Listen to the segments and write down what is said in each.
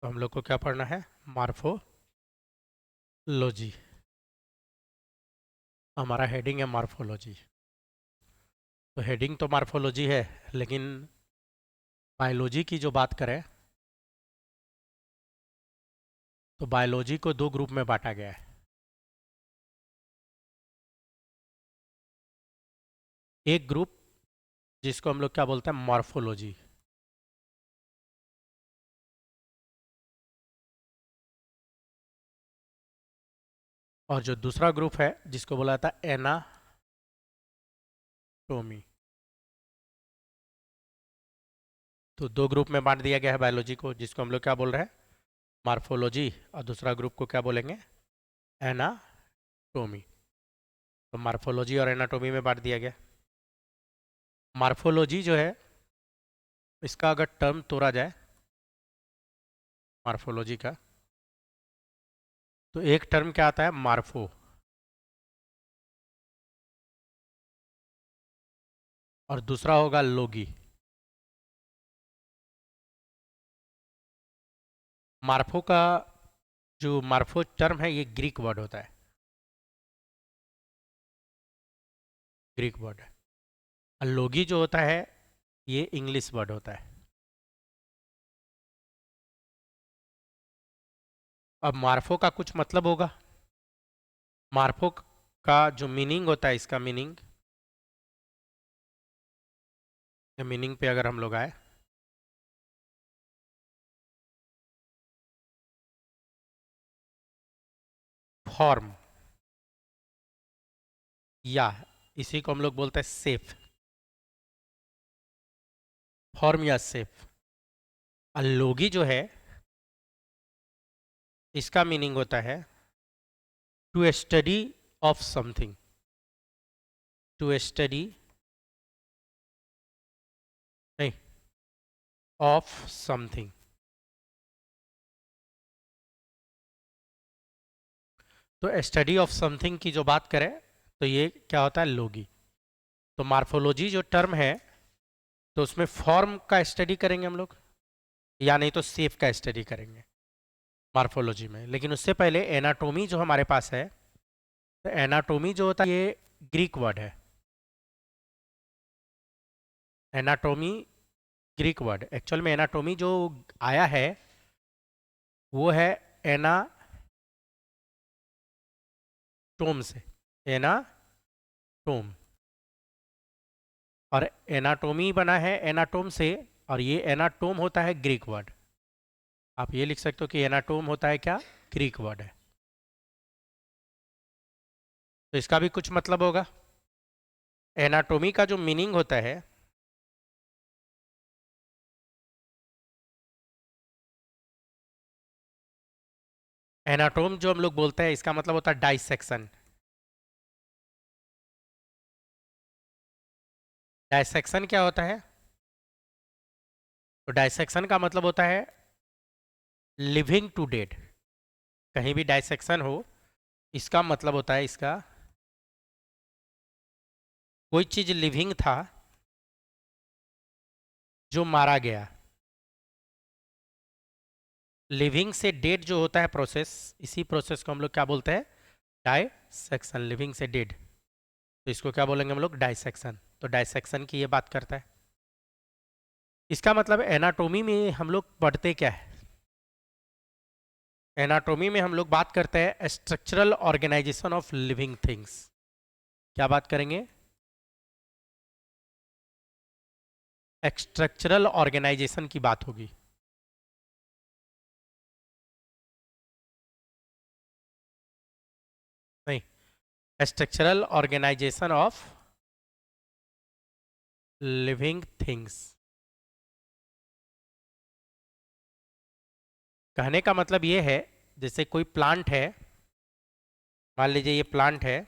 तो हम लोग को क्या पढ़ना है? मार्फोलॉजी। हमारा हेडिंग है मार्फोलॉजी। तो हेडिंग तो मार्फोलॉजी है, लेकिन बायोलॉजी की जो बात करें तो बायोलॉजी को दो ग्रुप में बांटा गया है। एक ग्रुप जिसको हम लोग क्या बोलते हैं? मॉर्फोलॉजी। और जो दूसरा ग्रुप है जिसको बोला जाता है एनाटोमी। तो दो ग्रुप में बांट दिया गया है बायोलॉजी को, जिसको हम लोग क्या बोल रहे हैं? मार्फोलॉजी। और दूसरा ग्रुप को क्या बोलेंगे? एनाटोमी। तो मार्फोलॉजी और एनाटोमी में बांट दिया गया। मार्फोलॉजी जो है, इसका अगर टर्म तोड़ा जाए मार्फोलॉजी का, तो एक टर्म क्या आता है? मार्फो। और दूसरा होगा लोगी। मार्फो का जो मार्फो टर्म है, ये ग्रीक वर्ड होता है। ग्रीक वर्ड है। और लोगी जो होता है, ये इंग्लिश वर्ड होता है। अब मार्फो का कुछ मतलब होगा। मार्फो का जो मीनिंग होता है, इसका मीनिंग, मीनिंग पे अगर हम लोग आए, फॉर्म, या इसी को हम लोग बोलते हैं सेफ। फॉर्म या सेफ। और लोगी जो है, इसका मीनिंग होता है to study of something. To study, नहीं, ऑफ समथिंग। तो स्टडी ऑफ समथिंग की जो बात करें तो ये क्या होता है? लोगी। तो मार्फोलॉजी जो टर्म है, तो उसमें फॉर्म का स्टडी करेंगे हम लोग, या नहीं तो सेफ का स्टडी करेंगे मार्फोलॉजी में। लेकिन उससे पहले एनाटोमी जो हमारे पास है, तो एनाटोमी जो होता है, ये ग्रीक वर्ड है। Anatomy Greek word. एक्चुअल में एनाटोमी जो आया है वो है एनाटोम से। एनाटोम। और एनाटोमी बना है एनाटोम से, और ये एनाटोम होता है ग्रीक वर्ड। आप ये लिख सकते हो कि एनाटोम होता है क्या? ग्रीक वर्ड है। तो इसका भी कुछ मतलब होगा। एनाटोमी का जो मीनिंग होता है, एनाटोम जो हम लोग बोलते हैं, इसका मतलब होता है डाइसेक्शन। डाइसेक्शन क्या होता है? तो डाइसेक्शन का मतलब होता है लिविंग टू डेड। कहीं भी डाइसेक्शन हो, इसका मतलब होता है, इसका कोई चीज लिविंग था जो मारा गया। लिविंग से डेड जो होता है प्रोसेस, इसी प्रोसेस को हम लोग क्या बोलते हैं? डाइसेक्शन। लिविंग से डेड, तो इसको क्या बोलेंगे हम लोग? डाइसेक्शन। तो डाइसेक्शन की ये बात करता है। इसका मतलब एनाटोमी में हम लोग पढ़ते क्या है? एनाटोमी में हम लोग बात करते हैं structural organization of living things. क्या बात करेंगे? स्ट्रक्चरल ऑर्गेनाइजेशन की बात होगी। नहीं, structural organization of living things. कहने का मतलब ये है, जैसे कोई प्लांट है, मान लीजिए ये प्लांट है,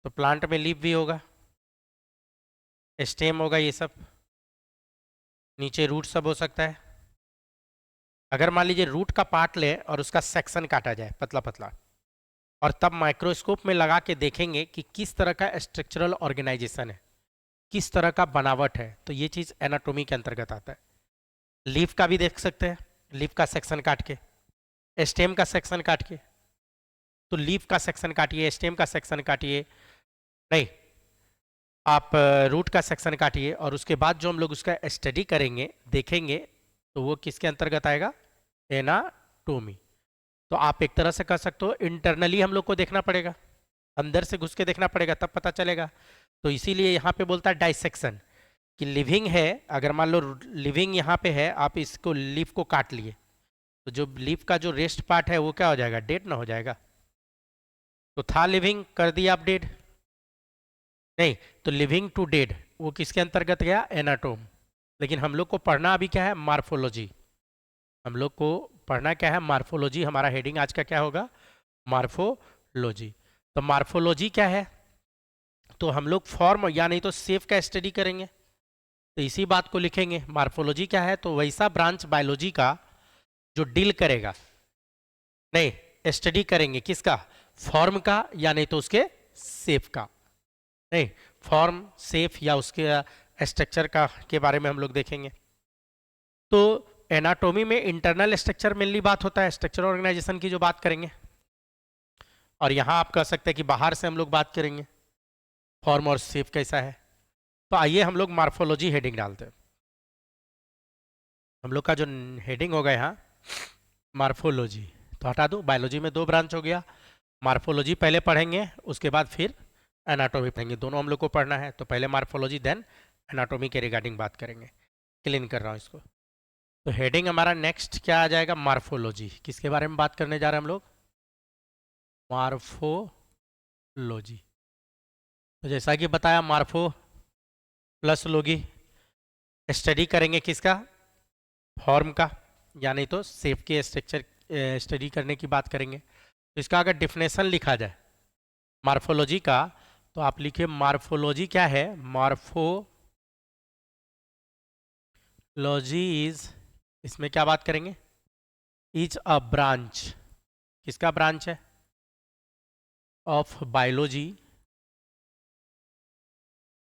तो प्लांट में लीफ भी होगा, स्टेम होगा, ये सब, नीचे रूट सब हो सकता है। अगर मान लीजिए रूट का पार्ट ले और उसका सेक्शन काटा जाए पतला पतला, और तब माइक्रोस्कोप में लगा के देखेंगे कि किस तरह का स्ट्रक्चरल ऑर्गेनाइजेशन है, किस तरह का बनावट है, तो ये चीज़ एनाटोमी के अंतर्गत आता है। लीफ का भी देख सकते हैं, लीफ का सेक्शन काट के, स्टेम का सेक्शन काट के। तो लीफ का सेक्शन काटिए, स्टेम का सेक्शन काटिए, नहीं आप रूट का सेक्शन काटिए, और उसके बाद जो हम लोग उसका स्टडी करेंगे, देखेंगे, तो वो किसके अंतर्गत आएगा? एनाटोमी। तो आप एक तरह से कह सकते हो इंटरनली हम लोग को देखना पड़ेगा, अंदर से घुस के देखना पड़ेगा, तब पता चलेगा। तो इसीलिए यहाँ पे बोलता है डाइसेक्शन, कि लिविंग है, अगर मान लो लिविंग यहाँ पे है, आप इसको लीफ को काट लिए, तो जो लीफ का जो रेस्ट पार्ट है वो क्या हो जाएगा? डेड ना हो जाएगा। तो था लिविंग, कर दिया आप डेड, नहीं तो लिविंग टू डेड वो किसके अंतर्गत गया? एनाटोम। लेकिन हम लोग को पढ़ना अभी क्या है? मार्फोलॉजी। हम लोग को पढ़ना क्या है? मार्फोलॉजी। हमारा हेडिंग आज का क्या होगा? मार्फोलॉजी। तो मार्फोलॉजी क्या है? तो हम लोग फॉर्म या नहीं तो सेफ का स्टडी करेंगे, तो इसी बात को लिखेंगे। मार्फोलॉजी क्या है? तो वैसा ब्रांच बायोलॉजी का जो डील करेगा, नहीं स्टडी करेंगे किसका? फॉर्म का या नहीं तो उसके सेफ का, नहीं फॉर्म सेफ या उसके स्ट्रक्चर का के बारे में हम लोग देखेंगे। तो एनाटोमी में इंटरनल स्ट्रक्चर मेनली बात होता है, स्ट्रक्चर ऑर्गेनाइजेशन की जो बात करेंगे, और यहाँ आप कह सकते हैं कि बाहर से हम लोग बात करेंगे फॉर्म और सेफ कैसा है। तो आइए हम लोग मार्फोलॉजी हेडिंग डालते हैं। हम लोग का जो हेडिंग होगा यहाँ मार्फोलॉजी, तो हटा दूँ, बायोलॉजी में दो ब्रांच हो गया, मार्फोलॉजी पहले पढ़ेंगे, उसके बाद फिर एनाटोमी पढ़ेंगे, दोनों हम लोग को पढ़ना है। तो पहले मार्फोलॉजी देन एनाटोमी के रिगार्डिंग बात करेंगे। क्लीन कर रहा हूँ इसको। तो हेडिंग हमारा नेक्स्ट क्या आ जाएगा? मार्फोलॉजी। किसके बारे में बात करने जा रहे हैं हम लोग? मार्फोलॉजी। तो जैसा कि बताया, मार्फो प्लस लोगी, स्टडी करेंगे किसका? फॉर्म का, या नहीं तो सेफ के स्ट्रक्चर स्टडी करने की बात करेंगे। तो इसका अगर डिफिनेशन लिखा जाए मार्फोलॉजी का, तो आप लिखिए मार्फोलॉजी क्या है? मार्फोलॉजी इज, इसमें क्या बात करेंगे? इज अ ब्रांच, किसका ब्रांच है? Of biology.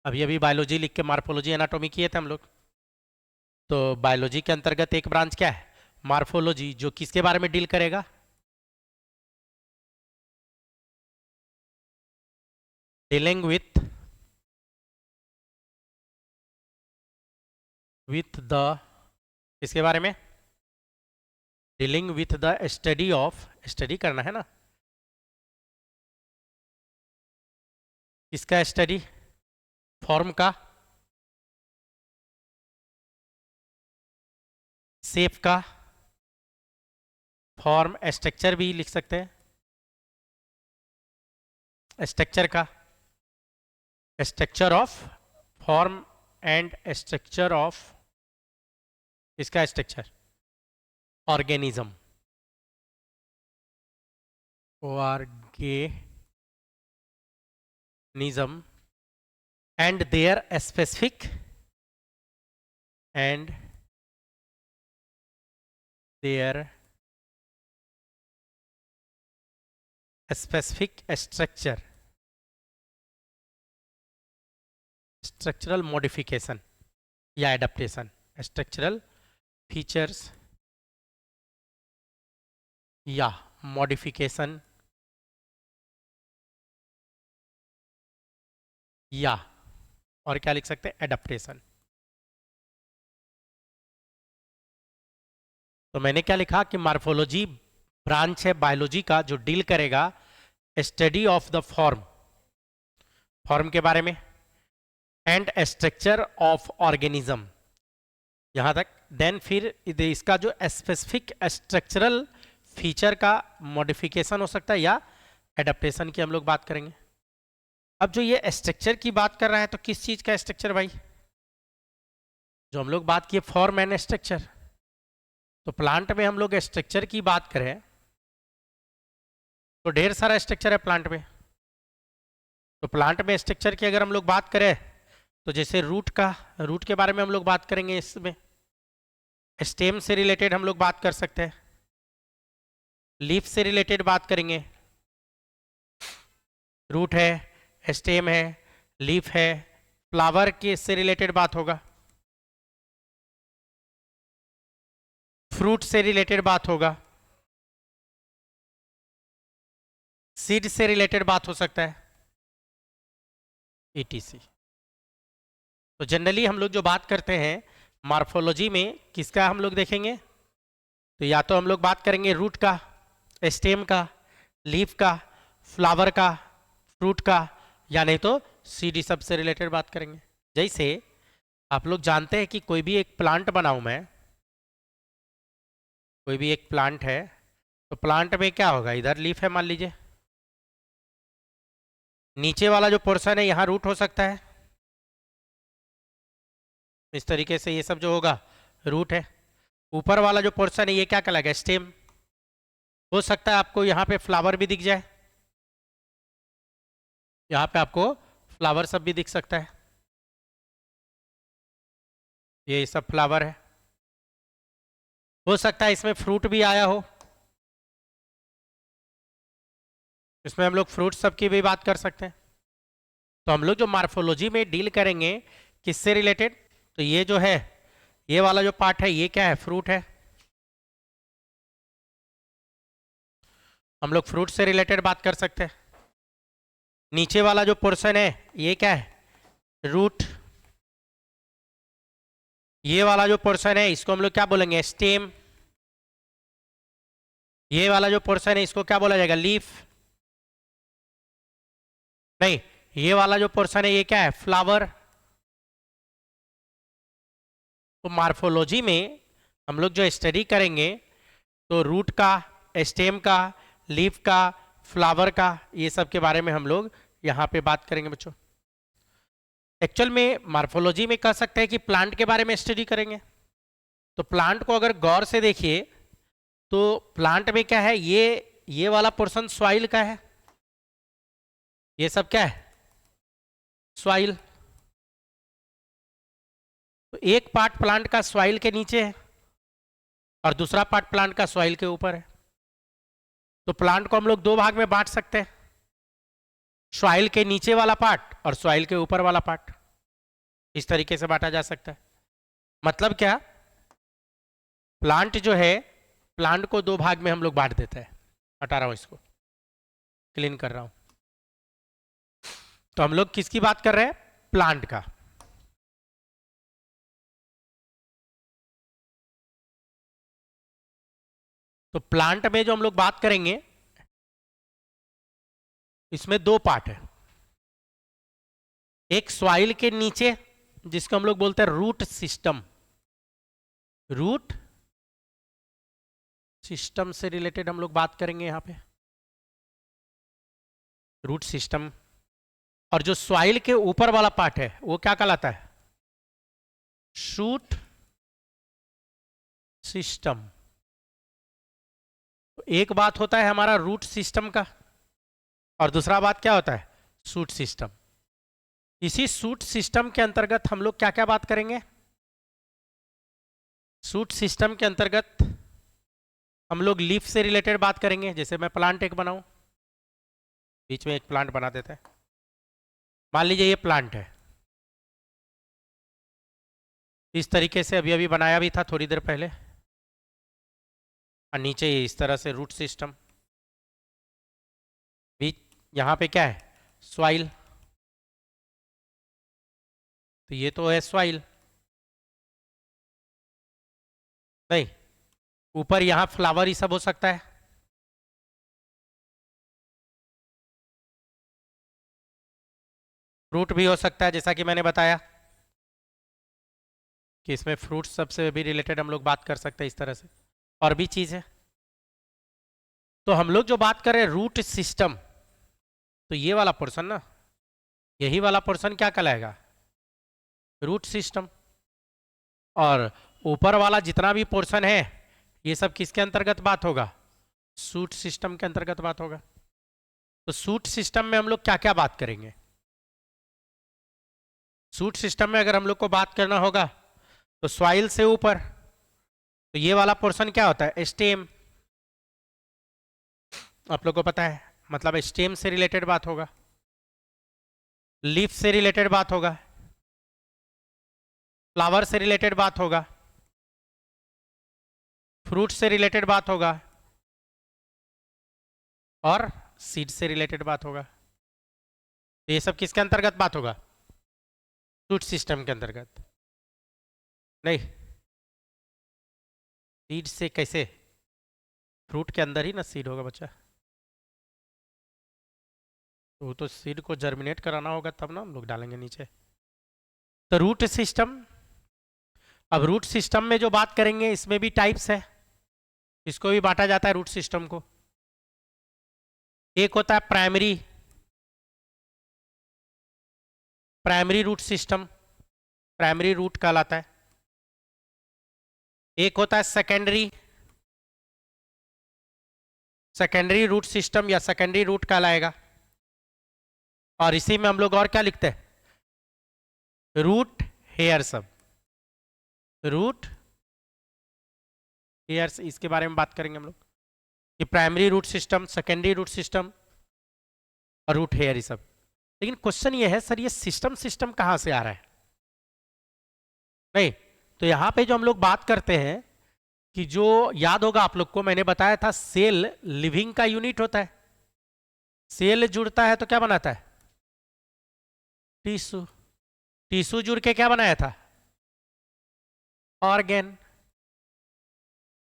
अभी अभी बायोलॉजी लिख के मार्फोलॉजी एनाटॉमी किए थे हम लोग। तो बायोलॉजी के अंतर्गत एक ब्रांच क्या है? मार्फोलॉजी, जो किसके बारे में डील करेगा? डीलिंग विथ द, किसके बारे में? Dealing with the study of, study करना है ना, किसका स्टडी? फॉर्म का, सेफ का, फॉर्म स्ट्रक्चर भी लिख सकते हैं, स्ट्रक्चर का, structure of form and structure of, इसका structure organism, organism and their specific and their specific structure, structural modification या एडाप्टेशन, स्ट्रक्चरल फीचर्स या मॉडिफिकेशन या, और क्या लिख सकते हैं? एडाप्टेशन। तो मैंने क्या लिखा कि मार्फोलॉजी ब्रांच है बायोलॉजी का जो डील करेगा study of the form, form के बारे में, एंड स्ट्रक्चर ऑफ ऑर्गेनिज्म, यहां तक। देन फिर इसका जो स्पेसिफिक स्ट्रक्चरल फीचर का मॉडिफिकेशन हो सकता है या एडाप्टेशन की हम लोग बात करेंगे। अब जो ये स्ट्रक्चर की बात कर रहा है, तो किस चीज का स्ट्रक्चर भाई? जो हम लोग बात किए फॉर्म एंड स्ट्रक्चर, तो प्लांट में हम लोग स्ट्रक्चर की बात करें तो ढेर सारा स्ट्रक्चर है प्लांट में। तो प्लांट में स्ट्रक्चर की अगर हम लोग बात करें, तो जैसे रूट का, रूट के बारे में हम लोग बात करेंगे, इसमें स्टेम से रिलेटेड हम लोग बात कर सकते हैं, लीफ से रिलेटेड बात करेंगे, रूट है, स्टेम है, लीफ है, फ्लावर के से रिलेटेड बात होगा। फ्रूट से रिलेटेड बात होगा, सीड से रिलेटेड बात हो सकता है, etc। तो जनरली हम लोग जो बात करते हैं मार्फोलॉजी में किसका हम लोग देखेंगे, तो या तो हम लोग बात करेंगे रूट का, स्टेम का, लीफ का, फ्लावर का, फ्रूट का, या नहीं तो सीडी सब से रिलेटेड बात करेंगे। जैसे आप लोग जानते हैं कि कोई भी एक प्लांट बनाऊं मैं, कोई भी एक प्लांट है, तो प्लांट में क्या होगा, इधर लीफ है मान लीजिए, नीचे वाला जो पोर्शन है यहाँ रूट हो सकता है, इस तरीके से ये सब जो होगा रूट है। ऊपर वाला जो पोर्शन है ये क्या कहलाएगा, स्टेम। हो सकता है आपको यहाँ पे फ्लावर भी दिख जाए, यहाँ पे आपको फ्लावर सब भी दिख सकता है, ये सब फ्लावर है। हो सकता है इसमें फ्रूट भी आया हो, इसमें हम लोग फ्रूट सब की भी बात कर सकते हैं। तो हम लोग जो मार्फोलॉजी में डील करेंगे किससे रिलेटेड, तो ये जो है ये वाला जो पार्ट है ये क्या है, फ्रूट है, हम लोग फ्रूट से रिलेटेड बात कर सकते हैं। नीचे वाला जो पोर्शन है ये क्या है, रूट। ये वाला जो पोर्शन है इसको हम लोग क्या बोलेंगे, स्टेम। ये वाला जो पोर्शन है इसको क्या बोला जाएगा, लीफ। नहीं, ये वाला जो पोर्शन है ये क्या है, फ्लावर। तो मार्फोलॉजी में हम लोग जो स्टडी करेंगे तो रूट का, स्टेम का, लीफ का, फ्लावर का, ये सब के बारे में हम लोग यहाँ पे बात करेंगे बच्चों। एक्चुअल में मार्फोलॉजी में कह सकते हैं कि प्लांट के बारे में स्टडी करेंगे। तो प्लांट को अगर गौर से देखिए तो प्लांट में क्या है, ये वाला पोर्शन सॉइल का है, ये सब क्या है, सॉइल। तो एक पार्ट प्लांट का सॉइल के नीचे है और दूसरा पार्ट प्लांट का सॉइल के ऊपर है। तो प्लांट को हम लोग दो भाग में बांट सकते हैं, सॉइल के नीचे वाला पार्ट और सॉइल के ऊपर वाला पार्ट, इस तरीके से बांटा जा सकता है। मतलब क्या, प्लांट जो है, प्लांट को दो भाग में हम लोग बांट देते हैं। हटा रहा हूं इसको, क्लीन कर रहा हूं। तो हम लोग किसकी बात कर रहे हैं, प्लांट का। तो प्लांट में जो हम लोग बात करेंगे इसमें दो पार्ट है, एक सॉइल के नीचे जिसको हम लोग बोलते हैं रूट सिस्टम। रूट सिस्टम से रिलेटेड हम लोग बात करेंगे यहां पे, रूट सिस्टम। और जो सॉइल के ऊपर वाला पार्ट है वो क्या कहलाता है, शूट सिस्टम। तो एक बात होता है हमारा रूट सिस्टम का और दूसरा बात क्या होता है, शूट सिस्टम। इसी शूट सिस्टम के अंतर्गत हम लोग क्या क्या बात करेंगे, शूट सिस्टम के अंतर्गत हम लोग लीफ से रिलेटेड बात करेंगे। जैसे मैं प्लांट एक बनाऊं, बीच में एक प्लांट बना देते हैं, मान लीजिए ये प्लांट है, इस तरीके से अभी अभी बनाया भी था थोड़ी देर पहले, और नीचे ये इस तरह से रूट सिस्टम, बीच यहाँ पे क्या है, सॉइल। तो ये तो है सॉइल, नहीं ऊपर यहाँ फ्लावर ही सब हो सकता है, फ्रूट भी हो सकता है, जैसा कि मैंने बताया कि इसमें फ्रूट सबसे भी रिलेटेड हम लोग बात कर सकते हैं इस तरह से, और भी चीज़ है। तो हम लोग जो बात करें रूट सिस्टम, तो ये वाला पोर्शन ना, यही वाला पोर्शन क्या कहलाएगा, रूट सिस्टम। और ऊपर वाला जितना भी पोर्शन है ये सब किसके अंतर्गत बात होगा, शूट सिस्टम के अंतर्गत बात होगा। तो शूट सिस्टम में हम लोग क्या क्या बात करेंगे, शूट सिस्टम में अगर हम लोग को बात करना होगा तो सॉइल से ऊपर, तो ये वाला पोर्शन क्या होता है, स्टेम। आप लोग को पता है, मतलब स्टेम से रिलेटेड बात होगा, लीफ से रिलेटेड बात होगा, फ्लावर से रिलेटेड बात होगा, फ्रूट से रिलेटेड बात होगा और सीड से रिलेटेड बात होगा। तो ये सब किसके अंतर्गत बात होगा? फ्रूट सिस्टम के अंतर्गत। नहीं, सीड से कैसे? फ्रूट के अंदर ही ना सीड होगा बच्चा, तो वो तो सीड को जर्मिनेट कराना होगा तब ना हम लोग डालेंगे नीचे। तो रूट सिस्टम, अब रूट सिस्टम में जो बात करेंगे इसमें भी टाइप्स है, इसको भी बांटा जाता है रूट सिस्टम को। एक होता है primary, primary root system, primary root कहलाता है। एक होता है सेकेंडरी, सेकेंडरी रूट सिस्टम या सेकेंडरी रूट कहलाएगा। और इसी में हम लोग और क्या लिखते हैं? रूट हेयर सब, रूट हेयर्स, इसके बारे में बात करेंगे हम लोग कि primary root system, secondary root system और रूट हेयर ये सब। लेकिन क्वेश्चन ये है सर ये सिस्टम सिस्टम कहां से आ रहा है? नहीं, तो यहां पे जो हम लोग बात करते हैं कि जो याद होगा आप लोग को, मैंने बताया था सेल लिविंग का यूनिट होता है। सेल जुड़ता है तो क्या बनाता है? टिश्यू। टिश्यू जुड़ के क्या बनाया था? ऑर्गेन।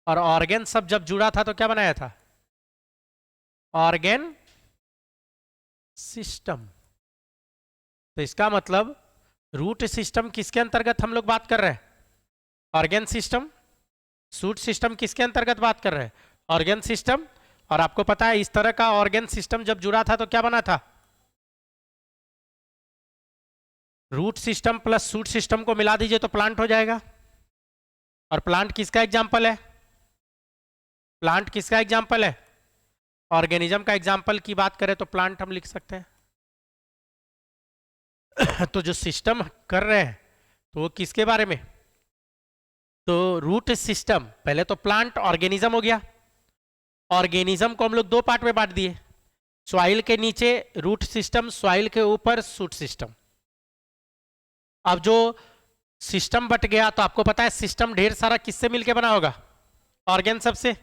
और ऑर्गेन सब जब जुड़ा था तो क्या बनाया था? Organ system. तो इसका मतलब रूट सिस्टम किसके अंतर्गत हम लोग बात कर रहे हैं? Organ system. सूट सिस्टम किसके अंतर्गत बात कर रहे हैं? Organ system. और आपको पता है इस तरह का ऑर्गेन सिस्टम जब जुड़ा था तो क्या बना था? Root system plus shoot system को मिला दीजिए तो प्लांट हो जाएगा। और प्लांट किसका एग्जाम्पल है? प्लांट किसका एग्जाम्पल है? ऑर्गेनिज्म का एग्जाम्पल की बात करें तो प्लांट हम लिख सकते हैं। तो जो सिस्टम कर रहे हैं तो वो किसके बारे में? तो रूट सिस्टम, पहले तो प्लांट ऑर्गेनिज्म हो गया। ऑर्गेनिज्म को हम लोग दो पार्ट में बांट दिए, सॉइल के नीचे रूट सिस्टम, सॉइल के ऊपर सूट सिस्टम। अब जो सिस्टम बट गया तो आपको पता है सिस्टम ढेर सारा किससे मिलके बना होगा? ऑर्गेन सबसे।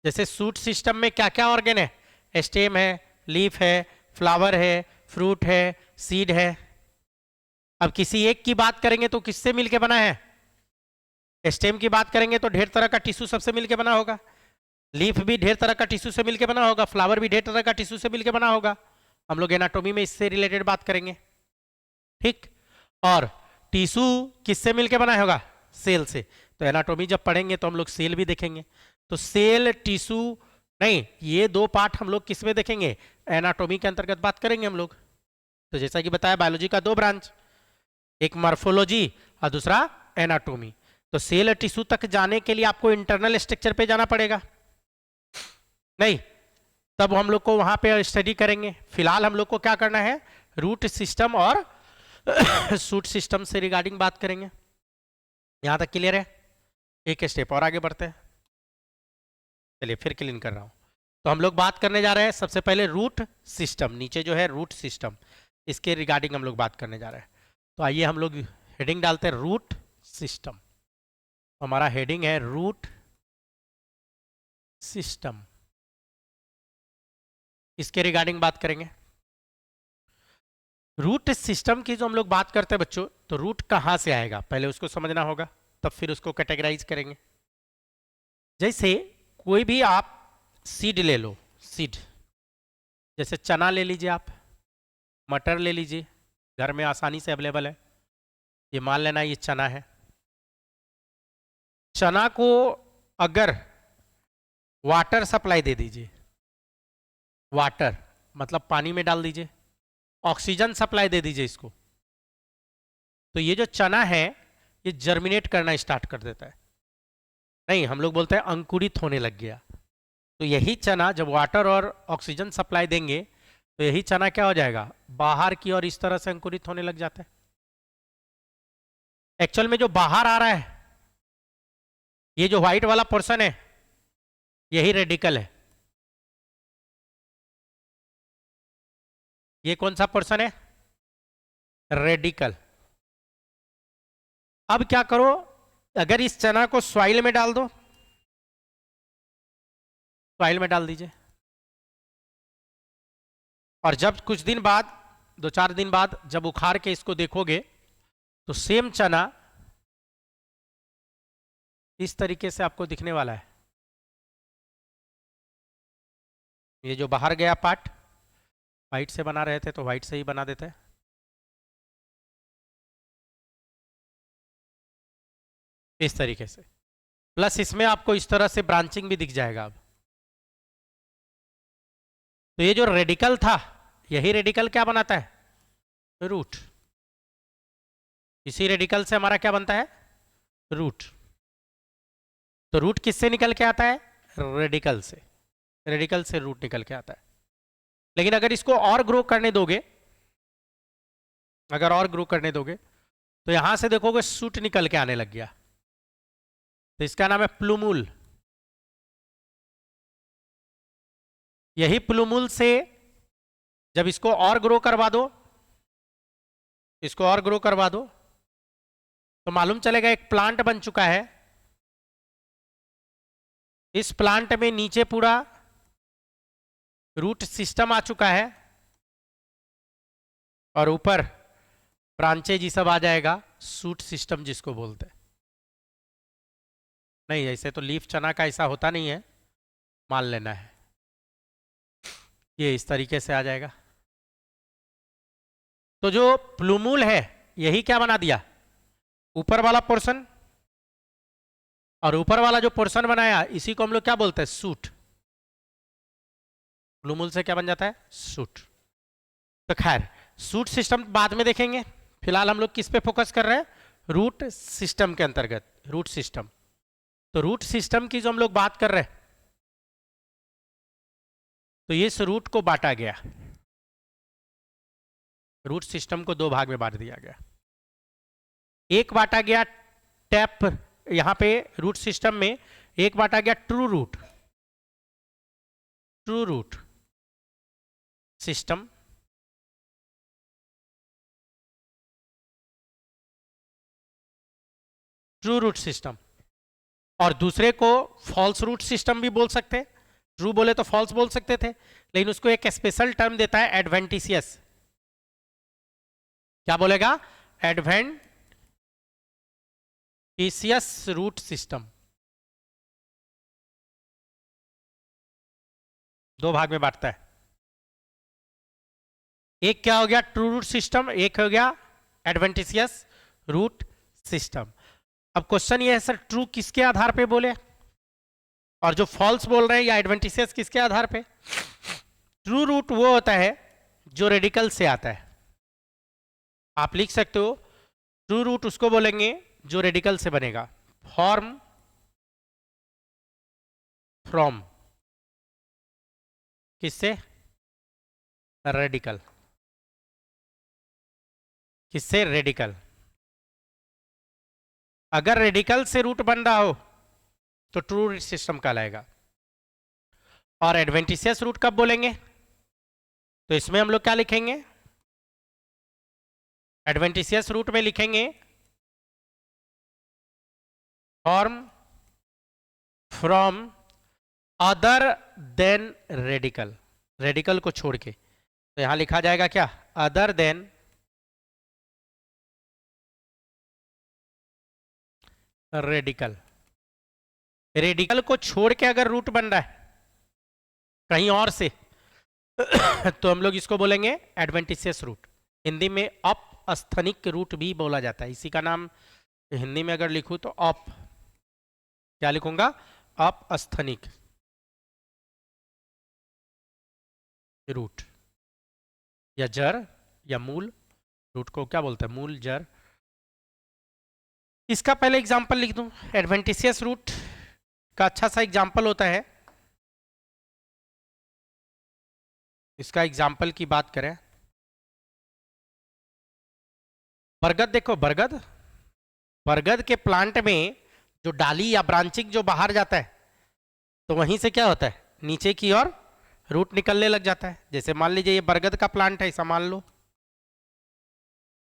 जैसे सूट सिस्टम में क्या क्या ऑर्गेन है? स्टेम है, लीफ है, फ्लावर है, फ्रूट है, सीड है। अब किसी एक की बात करेंगे तो किससे मिलके बना है? स्टेम की बात करेंगे तो ढेर तरह का टिश्यू सबसे मिलके बना होगा। लीफ भी ढेर तरह का टिश्यू से मिलके बना होगा, फ्लावर भी ढेर तरह का टिश्यू से मिलके बना होगा। हम लोग एनाटॉमी में इससे रिलेटेड बात करेंगे, ठीक। और टिश्यू किससे मिलके बना होगा? सेल से। तो एनाटॉमी जब पढ़ेंगे तो हम लोग सेल भी देखेंगे। तो सेल, टिश्यू, नहीं, ये दो पार्ट हम लोग किस में देखेंगे? एनाटॉमी के अंतर्गत बात करेंगे हम लोग। तो जैसा कि बताया बायोलॉजी का दो ब्रांच, एक मॉर्फोलॉजी और दूसरा एनाटॉमी। तो सेल टिश्यू तक जाने के लिए आपको इंटरनल स्ट्रक्चर पे जाना पड़ेगा, नहीं तब हम लोग को वहां पे स्टडी करेंगे। फिलहाल हम लोग को क्या करना है? रूट सिस्टम और सूट सिस्टम से रिगार्डिंग बात करेंगे। यहां तक क्लियर है? एक स्टेप और आगे बढ़ते हैं। चलिए फिर क्लीन कर रहा हूं। तो हम लोग बात करने जा रहे हैं सबसे पहले रूट सिस्टम, नीचे जो है रूट सिस्टम, इसके रिगार्डिंग हम लोग बात करने जा रहे हैं। तो आइए हम लोग हेडिंग डालते हैं रूट सिस्टम। हमारा हेडिंग है रूट सिस्टम, इसके रिगार्डिंग बात करेंगे। रूट सिस्टम की जो हम लोग बात करते हैं बच्चों, तो रूट कहां से आएगा पहले उसको समझना होगा, तब फिर उसको कैटेगराइज करेंगे। जैसे कोई भी आप सीड ले लो, सीड जैसे चना ले लीजिए, आप मटर ले लीजिए, घर में आसानी से अवेलेबल है। ये मान लेना ये चना है। चना को अगर वाटर सप्लाई दे दीजिए, वाटर मतलब पानी में डाल दीजिए, ऑक्सीजन सप्लाई दे दीजिए इसको, तो ये जो चना है ये जर्मिनेट करना स्टार्ट कर देता है। नहीं, हम लोग बोलते हैं अंकुरित होने लग गया। तो यही चना जब वाटर और ऑक्सीजन सप्लाई देंगे तो यही चना क्या हो जाएगा? बाहर की ओर इस तरह से अंकुरित होने लग जाता है। एक्चुअल में जो बाहर आ रहा है, ये जो व्हाइट वाला पोर्शन है, यही रेडिकल है। ये कौन सा पोर्शन है? रेडिकल। अब क्या करो, अगर इस चना को सॉइल में डाल दो, सॉइल में डाल दीजिए। और जब कुछ दिन बाद, 2-4 दिन बाद जब उखाड़ के इसको देखोगे तो सेम चना इस तरीके से आपको दिखने वाला है। ये जो बाहर गया पार्ट व्हाइट से बना रहे थे तो व्हाइट से ही बना देते हैं। इस तरीके से, प्लस इसमें आपको इस तरह से ब्रांचिंग भी दिख जाएगा। अब तो ये जो रेडिकल था, यही रेडिकल क्या बनाता है? रूट। इसी रेडिकल से हमारा क्या बनता है? रूट। तो रूट किससे निकल के आता है? रेडिकल से। रेडिकल से रूट निकल के आता है। लेकिन अगर इसको और ग्रो करने दोगे, अगर और ग्रो करने दोगे तो यहां से देखोगे शूट निकल के आने लग गया, तो इसका नाम है प्लूमूल। यही प्लूमूल से जब इसको और ग्रो करवा दो, इसको और ग्रो करवा दो, तो मालूम चलेगा एक प्लांट बन चुका है। इस प्लांट में नीचे पूरा रूट सिस्टम आ चुका है और ऊपर ब्रांचेज ये सब आ जाएगा, शूट सिस्टम जिसको बोलते हैं। नहीं, ऐसे तो लीफ चना का ऐसा होता नहीं है, मान लेना है। ये इस तरीके से आ जाएगा। तो जो प्लूमूल है यही क्या बना दिया? ऊपर वाला पोर्शन। और ऊपर वाला जो पोर्शन बनाया इसी को हम लोग क्या बोलते हैं? सूट। प्लूमूल से क्या बन जाता है? सूट। तो खैर, सूट सिस्टम बाद में देखेंगे, फिलहाल हम लोग किस पे फोकस कर रहे हैं? रूट सिस्टम के अंतर्गत, रूट सिस्टम। तो रूट सिस्टम की जो हम लोग बात कर रहे हैं, तो इस रूट को बांटा गया, रूट सिस्टम को 2 भाग में बांट दिया गया। एक बांटा गया टैप, यहां पे रूट सिस्टम में एक बांटा गया true root, true root system. True root system. और दूसरे को फॉल्स रूट सिस्टम भी बोल सकते हैं। ट्रू बोले तो फॉल्स बोल सकते थे, लेकिन उसको एक स्पेशल टर्म देता है, एडवेंटिशियस। क्या बोलेगा? Adventitious root system. 2 भाग में बांटता है। एक क्या हो गया? True root system. एक हो गया एडवेंटिशियस रूट सिस्टम। अब क्वेश्चन ये है सर, ट्रू किसके आधार पे बोले और जो फॉल्स बोल रहे हैं या एडवेंटिशियस किसके आधार पे? ट्रू रूट वो होता है जो रेडिकल से आता है। आप लिख सकते हो ट्रू रूट उसको बोलेंगे जो रेडिकल से बनेगा। फॉर्म फ्रॉम किससे? रेडिकल। किससे? रेडिकल। अगर रेडिकल से रूट बन रहा हो तो ट्रू रूट सिस्टम कहलाएगा। और एडवेंटिशियस रूट कब बोलेंगे? तो इसमें हम लोग क्या लिखेंगे? एडवेंटिशियस रूट में लिखेंगे form from other than radical. Radical को छोड़ के, तो यहां लिखा जाएगा क्या? Other than radical. रेडिकल को छोड़ के अगर रूट बन रहा है कहीं और से तो हम लोग इसको बोलेंगे एडवेंटिशियस रूट। हिंदी में अपस्थनिक रूट भी बोला जाता है। इसी का नाम हिंदी में अगर लिखूं तो क्या लिखूंगा? अपस्थनिक रूट या जड़ या मूल। रूट को क्या बोलते हैं? मूल, जड़। इसका पहले एग्जांपल लिख दूं। एडवेंटिशियस रूट का अच्छा सा एग्जांपल होता है, इसका एग्जांपल की बात करें, बरगद। देखो बरगद, बरगद के प्लांट में जो डाली या ब्रांचिंग जो बाहर जाता है, तो वहीं से क्या होता है? नीचे की ओर रूट निकलने लग जाता है। जैसे मान लीजिए ये बरगद का प्लांट है, ऐसा मान लो,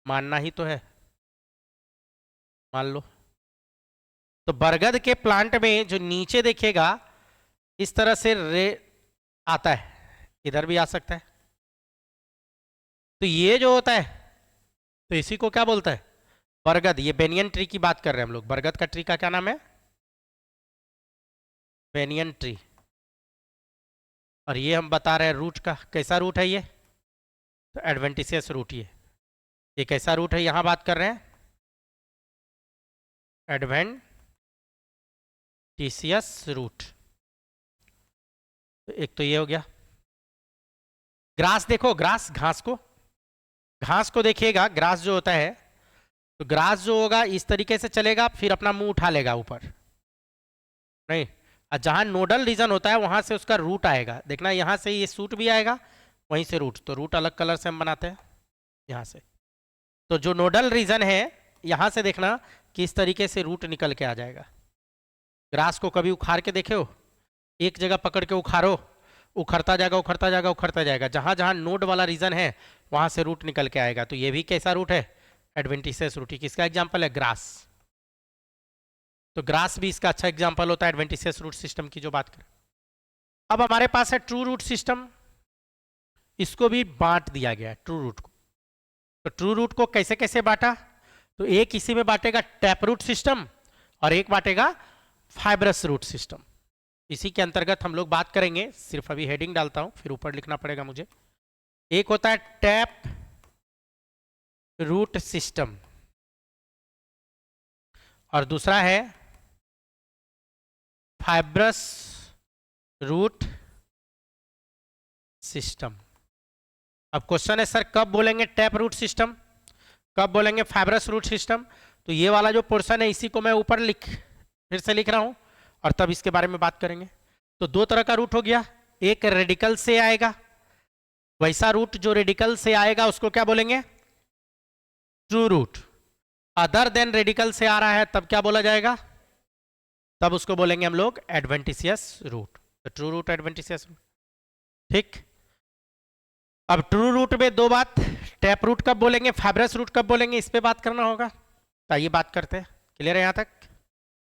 मानना ही तो है, मान लो। तो बरगद के प्लांट में जो नीचे देखेगा इस तरह से रे आता है, इधर भी आ सकता है। तो ये जो होता है, तो इसी को क्या बोलता है, बरगद। ये बेनियन ट्री की बात कर रहे हैं हम लोग। बरगद का ट्री का क्या नाम है, बेनियन ट्री। और ये हम बता रहे हैं रूट का, कैसा रूट है ये, तो एडवेंटिशियस रूट। ये कैसा रूट है, यहां बात कर रहे हैं एडवेंटिशियस रूट। तो एक तो ये हो गया। ग्रास देखो, ग्रास, घास को देखिएगा। ग्रास जो होता है, तो ग्रास जो होगा इस तरीके से चलेगा, फिर अपना मुंह उठा लेगा ऊपर, नहीं। और जहां नोडल रीजन होता है वहां से उसका रूट आएगा। देखना यहां से ये सूट भी आएगा, वहीं से रूट। तो रूट अलग कलर से हम बनाते हैं यहां से। तो जो नोडल रीजन है, यहां से देखना कि इस तरीके से रूट निकल के आ जाएगा। ग्रास को कभी उखाड़ के देखे हो, एक जगह पकड़ के उखाड़ो, उखड़ता जाएगा, उखड़ता जाएगा, उखड़ता जाएगा। जहां जहां नोड वाला रीजन है वहां से रूट निकल के आएगा। तो ये भी कैसा रूट है, एडवेंटिशियस रूट। किसका एग्जांपल है, ग्रास। तो ग्रास भी इसका अच्छा एग्जांपल होता है एडवेंटिशियस रूट सिस्टम की जो बात करें। अब हमारे पास है ट्रू रूट सिस्टम। इसको भी बांट दिया गया है, ट्रू रूट को। तो ट्रू रूट को कैसे कैसे बांटा, तो एक इसी में बांटेगा टैप रूट सिस्टम, और एक बांटेगा फाइब्रस रूट सिस्टम। इसी के अंतर्गत हम लोग बात करेंगे। सिर्फ अभी हेडिंग डालता हूं, फिर ऊपर लिखना पड़ेगा मुझे। एक होता है टैप रूट सिस्टम, और दूसरा है फाइब्रस रूट सिस्टम। अब क्वेश्चन है सर कब बोलेंगे टैप रूट सिस्टम, कब बोलेंगे फाइब्रस रूट सिस्टम। तो ये वाला जो पोर्शन है इसी को मैं ऊपर फिर से लिख रहा हूं, और तब इसके बारे में बात करेंगे। तो दो तरह का रूट हो गया, एक रेडिकल से आएगा, वैसा रूट जो रेडिकल से आएगा उसको क्या बोलेंगे, true root. Other than radical से आ रहा है तब क्या बोला जाएगा, तब उसको बोलेंगे हम लोग एडवेंटिशियस रूट। तो ट्रू रूट, एडवेंटिशियस रूट, ठीक। अब ट्रू रूट में दो बात, टैप रूट कब बोलेंगे, फाइब्रस रूट कब बोलेंगे, इस पे बात करना होगा। तो आइए बात करते हैं। क्लियर है यहां तक,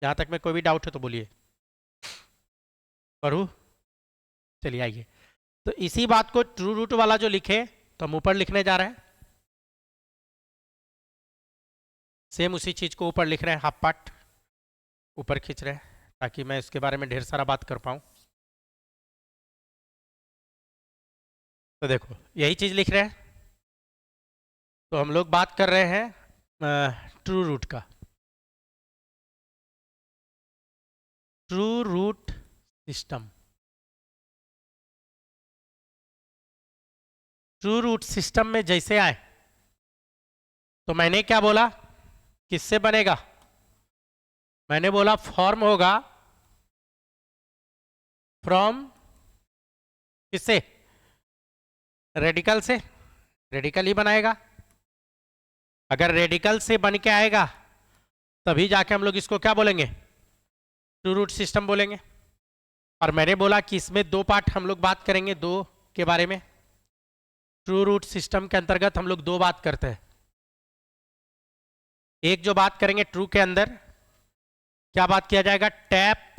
यहां तक में कोई भी डाउट है तो बोलिए। पढ़ू, चलिए आइए। तो इसी बात को ट्रू रूट वाला जो लिखे, तो हम ऊपर लिखने जा रहे हैं। सेम उसी चीज को ऊपर लिख रहे हैं, हाफ पार्ट ऊपर खींच रहे हैं, ताकि मैं इसके बारे में ढेर सारा बात कर पाऊं। तो देखो यही चीज लिख रहे हैं। तो हम लोग बात कर रहे हैं ट्रू रूट का। True root system, true root system में जैसे आए, तो मैंने क्या बोला, किससे बनेगा, मैंने बोला फॉर्म होगा फ्रॉम, किससे, रेडिकल से। रेडिकल ही बनाएगा। अगर रेडिकल से बन के आएगा तभी जाके हम लोग इसको क्या बोलेंगे, ट्रू रूट सिस्टम बोलेंगे। और मैंने बोला कि इसमें दो पार्ट हम लोग बात करेंगे, दो के बारे में। ट्रू रूट सिस्टम के अंतर्गत हम लोग दो बात करते हैं। एक जो बात करेंगे ट्रू के अंदर, क्या बात किया जाएगा, tap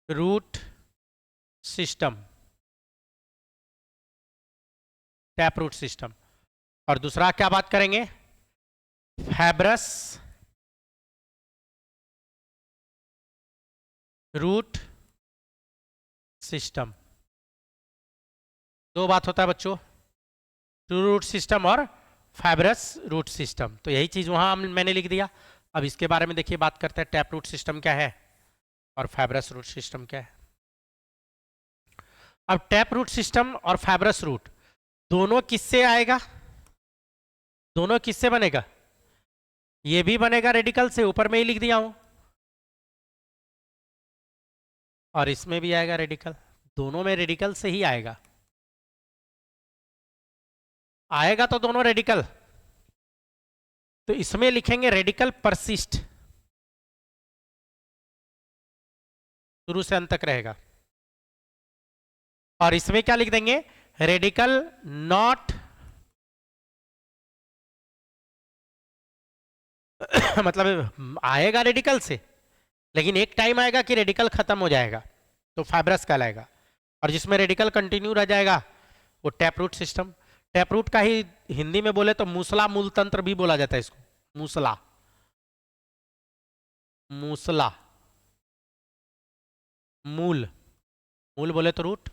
root system, tap root system. और दूसरा क्या बात करेंगे, फाइब्रस रूट सिस्टम। दो बात होता है बच्चों, ट्रू रूट सिस्टम और फाइब्रस रूट सिस्टम। तो यही चीज वहां मैंने लिख दिया। अब इसके बारे में देखिए, बात करते हैं टैप रूट सिस्टम क्या है और फाइब्रस रूट सिस्टम क्या है। अब टैप रूट सिस्टम और फाइब्रस रूट दोनों किससे आएगा, दोनों किससे बनेगा, ये भी बनेगा रेडिकल से, ऊपर में ही लिख दिया हूं, और इसमें भी आएगा रेडिकल। दोनों में रेडिकल से ही आएगा, आएगा तो दोनों रेडिकल। तो इसमें लिखेंगे रेडिकल परसिस्ट, शुरू से अंत तक रहेगा। और इसमें क्या लिख देंगे, रेडिकल नॉट मतलब आएगा रेडिकल से, लेकिन एक टाइम आएगा कि रेडिकल खत्म हो जाएगा। तो फाइब्रस कहलाएगा। और जिसमें रेडिकल कंटिन्यू रह जाएगा वो tap root system. Tap root का ही हिंदी में बोले तो मूसला मूल तंत्र भी बोला जाता है इसको, मूसला, मूसला, मूल, मूल बोले तो रूट,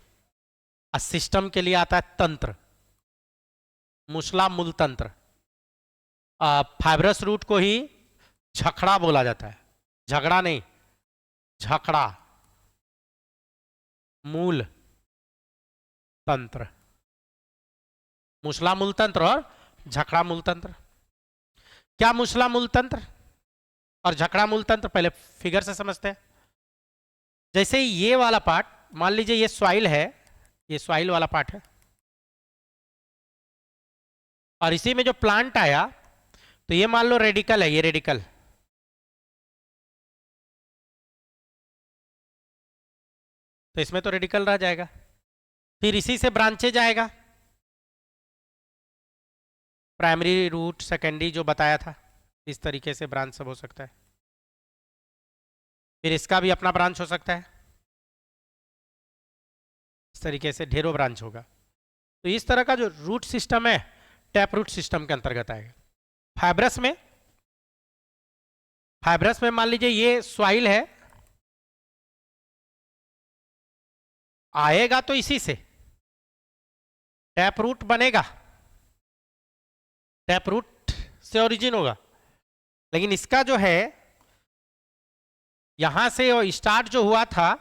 और सिस्टम के लिए आता है तंत्र, मूसला मूल तंत्र। फाइब्रस रूट को ही झखड़ा बोला जाता है, झगड़ा नहीं, झखड़ा, मूल तंत्र, मूसला मूल तंत्र और झखड़ा मूल तंत्र। क्या मूसला मूल तंत्र और झखड़ा मूल तंत्र, पहले फिगर से समझते हैं। जैसे ये वाला पार्ट, मान लीजिए ये सॉइल है, ये सॉइल वाला पार्ट है, और इसी में जो प्लांट आया तो ये मान लो रेडिकल है, ये रेडिकल, तो इसमें तो रेडिकल रह जाएगा। फिर इसी से ब्रांचेज आएगा, प्राइमरी रूट, सेकेंडरी जो बताया था, इस तरीके से ब्रांच सब हो सकता है। फिर इसका भी अपना ब्रांच हो सकता है, इस तरीके से ढेरों ब्रांच होगा। तो इस तरह का जो रूट सिस्टम है टैप रूट सिस्टम के अंतर्गत आएगा। फाइब्रस में मान लीजिए ये सॉइल है, आएगा तो इसी से टैप रूट बनेगा, टैप रूट से ओरिजिन होगा। लेकिन इसका जो है यहां से स्टार्ट जो हुआ था,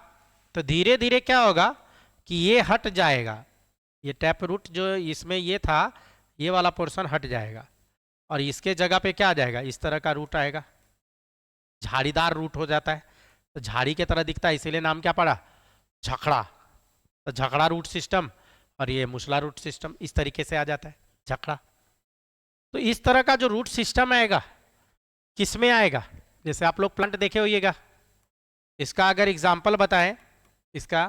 तो धीरे धीरे क्या होगा कि ये हट जाएगा, ये टैप रूट जो इसमें ये था, ये वाला पोर्शन हट जाएगा, और इसके जगह पे क्या आ जाएगा, इस तरह का रूट आएगा, झाड़ीदार रूट हो जाता है। तो झाड़ी के तरह दिखता है, इसीलिए नाम क्या पड़ा, झखड़ा। तो झखड़ा रूट सिस्टम और ये मूसला रूट सिस्टम इस तरीके से आ जाता है, झखड़ा। तो इस तरह का जो रूट सिस्टम आएगा किस में आएगा, जैसे आप लोग प्लांट देखे होइएगा, इसका अगर एग्जाम्पल बताएं इसका,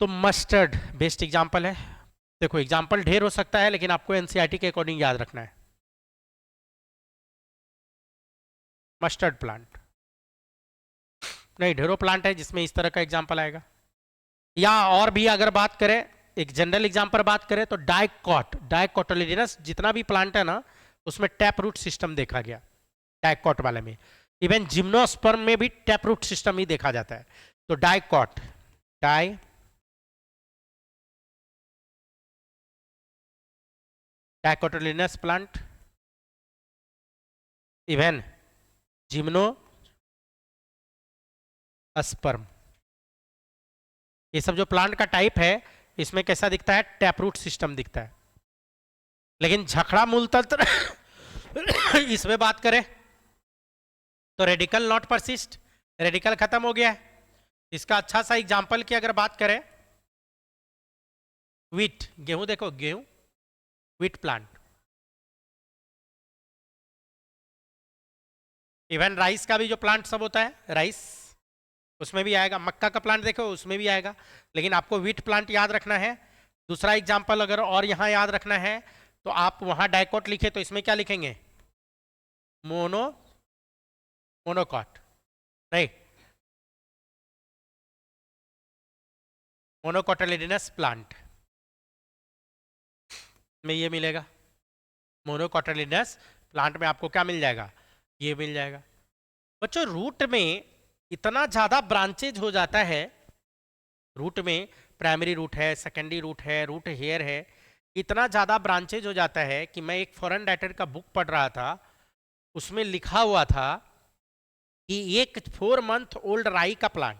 तो मस्टर्ड बेस्ट एग्जाम्पल है। देखो एग्जाम्पल ढेर हो सकता है, लेकिन आपको एनसीईआरटी के अकॉर्डिंग याद रखना है। मस्टर्ड प्लांट नहीं, ढेरों प्लांट है जिसमें इस तरह का एग्जाम्पल आएगा। या और भी अगर बात करें, एक जनरल एग्जाम्पल बात करें तो डाइकॉट, डाइकोटिलेडोनस जितना भी प्लांट है ना, उसमें टैप रूट सिस्टम देखा गया, डाइकॉट वाले में। इवन जिम्नोस्पर्म में भी टैप रूट सिस्टम ही देखा जाता है। तो dicot, dicotyledonous plant, even gymnosperm, ये सब जो प्लांट का टाइप है इसमें कैसा दिखता है, टैप रूट सिस्टम दिखता है। लेकिन झखड़ा मूल तंत्र इसमें बात करें तो रेडिकल नॉट परसिस्ट, रेडिकल खत्म हो गया है। इसका अच्छा सा एग्जांपल की अगर बात करें, वीट, गेहूं देखो, गेहूं, वीट प्लांट, इवन राइस का भी जो प्लांट सब होता है, राइस उसमें भी आएगा, मक्का का प्लांट देखो उसमें भी आएगा। लेकिन आपको वीट प्लांट याद रखना है। दूसरा एग्जांपल अगर और यहां याद रखना है तो आप वहां डाइकॉट लिखे तो इसमें क्या लिखेंगे, मोनोकॉट, राइट, मोनोकोटिलेडोनस प्लांट में ये मिलेगा। मोनोकोटिलेडोनस प्लांट में आपको क्या मिल जाएगा, ये मिल जाएगा। बच्चों रूट में इतना ज्यादा ब्रांचेज हो जाता है, रूट में प्राइमरी रूट है, सेकेंडरी रूट है, रूट हेयर है, इतना ज़्यादा ब्रांचेज हो जाता है कि मैं एक फॉरेन राइटर का बुक पढ़ रहा था, उसमें लिखा हुआ था कि एक 4 मंथ ओल्ड राई का प्लांट,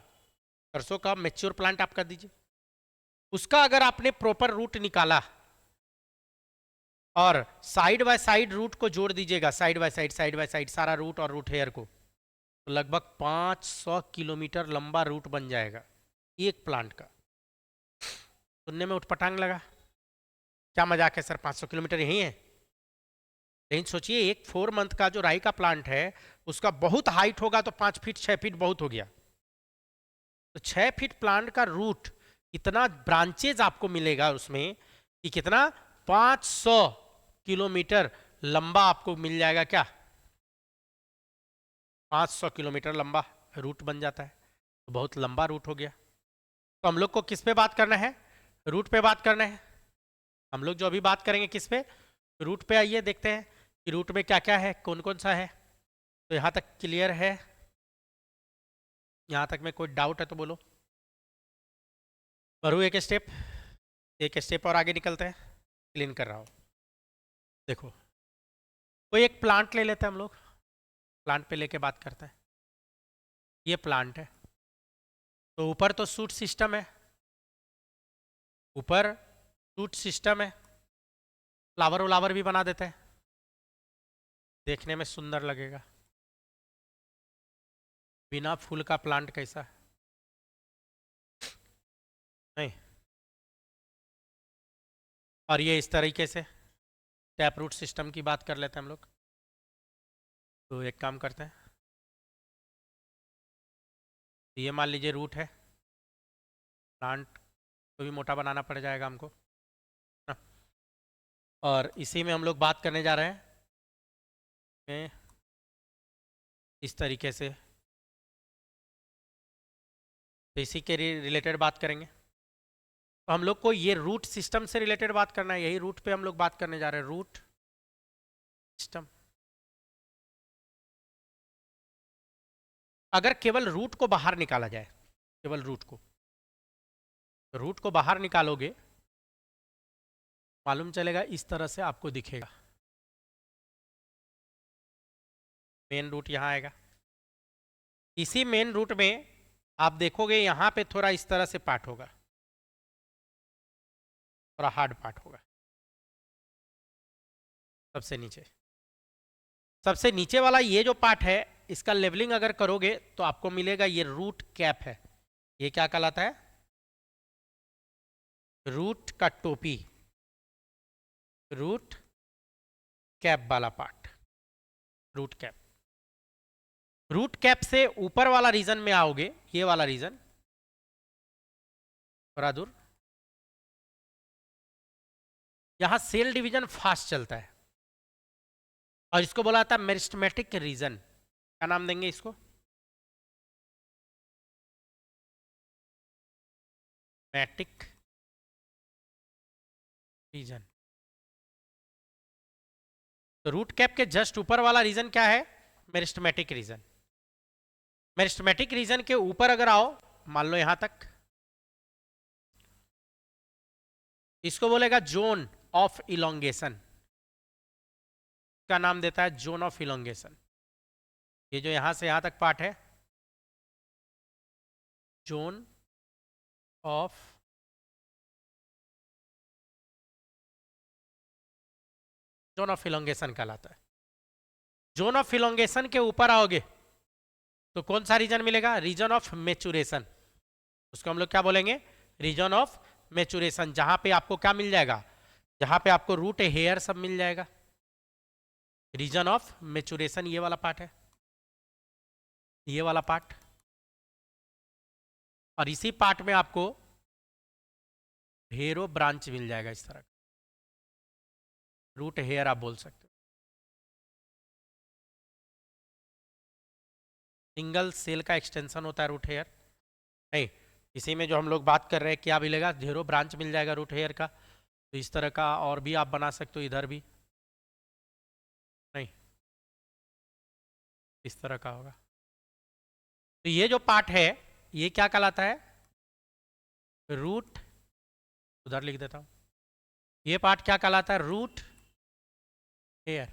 सरसों का मैच्योर प्लांट आप कर दीजिए, उसका अगर आपने प्रॉपर रूट निकाला और साइड बाय साइड रूट को जोड़ दीजिएगा, साइड बाय साइड सारा रूट और रूट हेयर को, तो लगभग 500 किलोमीटर लंबा रूट बन जाएगा एक प्लांट का। सुनने में उठपटांग लगा, क्या मजाक है सर, 500 किलोमीटर यही है। लेकिन सोचिए एक 4 मंथ का जो राई का प्लांट है उसका बहुत हाइट होगा तो 5 फीट 6 फीट बहुत हो गया, तो 6 फीट प्लांट का रूट इतना ब्रांचेज आपको मिलेगा उसमें कि कितना 500 किलोमीटर लंबा आपको मिल जाएगा। क्या 500 किलोमीटर लंबा रूट बन जाता है। तो बहुत लंबा रूट हो गया। तो हम लोग को किस पे बात करना है? रूट पे बात करना है। हम लोग जो अभी बात करेंगे किस पे? रूट पे। आइए देखते हैं कि रूट में क्या क्या है, कौन कौन सा है। तो यहाँ तक क्लियर है? यहाँ तक में कोई डाउट है तो बोलो। बढ़ू एक स्टेप और आगे निकलते हैं। क्लीन कर रहा हूँ। देखो, कोई एक प्लांट ले लेते हैं हम लोग। प्लांट पे लेके बात करते हैं। ये प्लांट है, तो ऊपर तो शूट सिस्टम है, ऊपर शूट सिस्टम है। फ्लावर व्लावर भी बना देते हैं, देखने में सुंदर लगेगा। बिना फूल का प्लांट कैसा? नहीं। और ये इस तरीके से टैप रूट सिस्टम की बात कर लेते हैं हम लोग। तो एक काम करते हैं, ये मान लीजिए रूट है। प्लांट को भी मोटा बनाना पड़ जाएगा हमको ना? और इसी में हम लोग बात करने जा रहे हैं इस तरीके से। तो इसी के रिलेटेड बात करेंगे। तो हम लोग को ये रूट सिस्टम से रिलेटेड बात करना है, यही रूट पे हम लोग बात करने जा रहे हैं। Root system. अगर केवल रूट को बाहर निकाला जाए, केवल रूट को बाहर निकालोगे, मालूम चलेगा इस तरह से आपको दिखेगा। मेन रूट यहाँ आएगा। इसी मेन रूट में आप देखोगे यहाँ पे थोड़ा इस तरह से पार्ट होगा, थोड़ा हार्ड पार्ट होगा। सबसे नीचे वाला ये जो पार्ट है, इसका लेवलिंग अगर करोगे तो आपको मिलेगा ये रूट कैप है। ये क्या कहलाता है? रूट का टोपी, रूट कैप वाला part, root cap. Root cap से ऊपर वाला रीजन में आओगे, ये वाला रीजन थोड़ा दूर, यहां सेल डिवीजन फास्ट चलता है और इसको बोला जाता है मेरिस्टेमेटिक रीजन। क्या नाम देंगे इसको? मैटिक रीजन। तो रूट कैप के जस्ट ऊपर वाला रीजन क्या है? Meristematic reason. मेरिस्टेमेटिक रीजन के ऊपर अगर आओ, मान लो यहां तक, इसको बोलेगा जोन ऑफ इलोंगेशन। का नाम देता है जोन ऑफ इलोंगेशन। ये जो यहां से यहां तक पार्ट है, जोन ऑफ इलोंगेशन कहलाता है। जोन ऑफ इलोंगेशन के ऊपर आओगे तो कौन सा रीजन मिलेगा? Region of maturation. उसको हम लोग क्या बोलेंगे? Region of maturation. जहां पे आपको क्या मिल जाएगा? जहां पे आपको रूट हेयर सब मिल जाएगा। रीजन ऑफ मेचुरेशन ये वाला पार्ट है, ये वाला पार्ट। और इसी पार्ट में आपको हेयरो ब्रांच मिल जाएगा इस तरह का, रूट हेयर आप बोल सकते हो। सिंगल सेल का एक्सटेंशन होता है रूट हेयर। नहीं, इसी में जो हम लोग बात कर रहे हैं क्या मिलेगा? ढेरों ब्रांच मिल जाएगा रूट हेयर का। तो इस तरह का और भी आप बना सकते हो, इधर भी नहीं, इस तरह का होगा। तो ये जो पार्ट है ये क्या कहलाता है? रूट। उधर लिख देता हूं, ये पार्ट क्या कहलाता है? Root hair.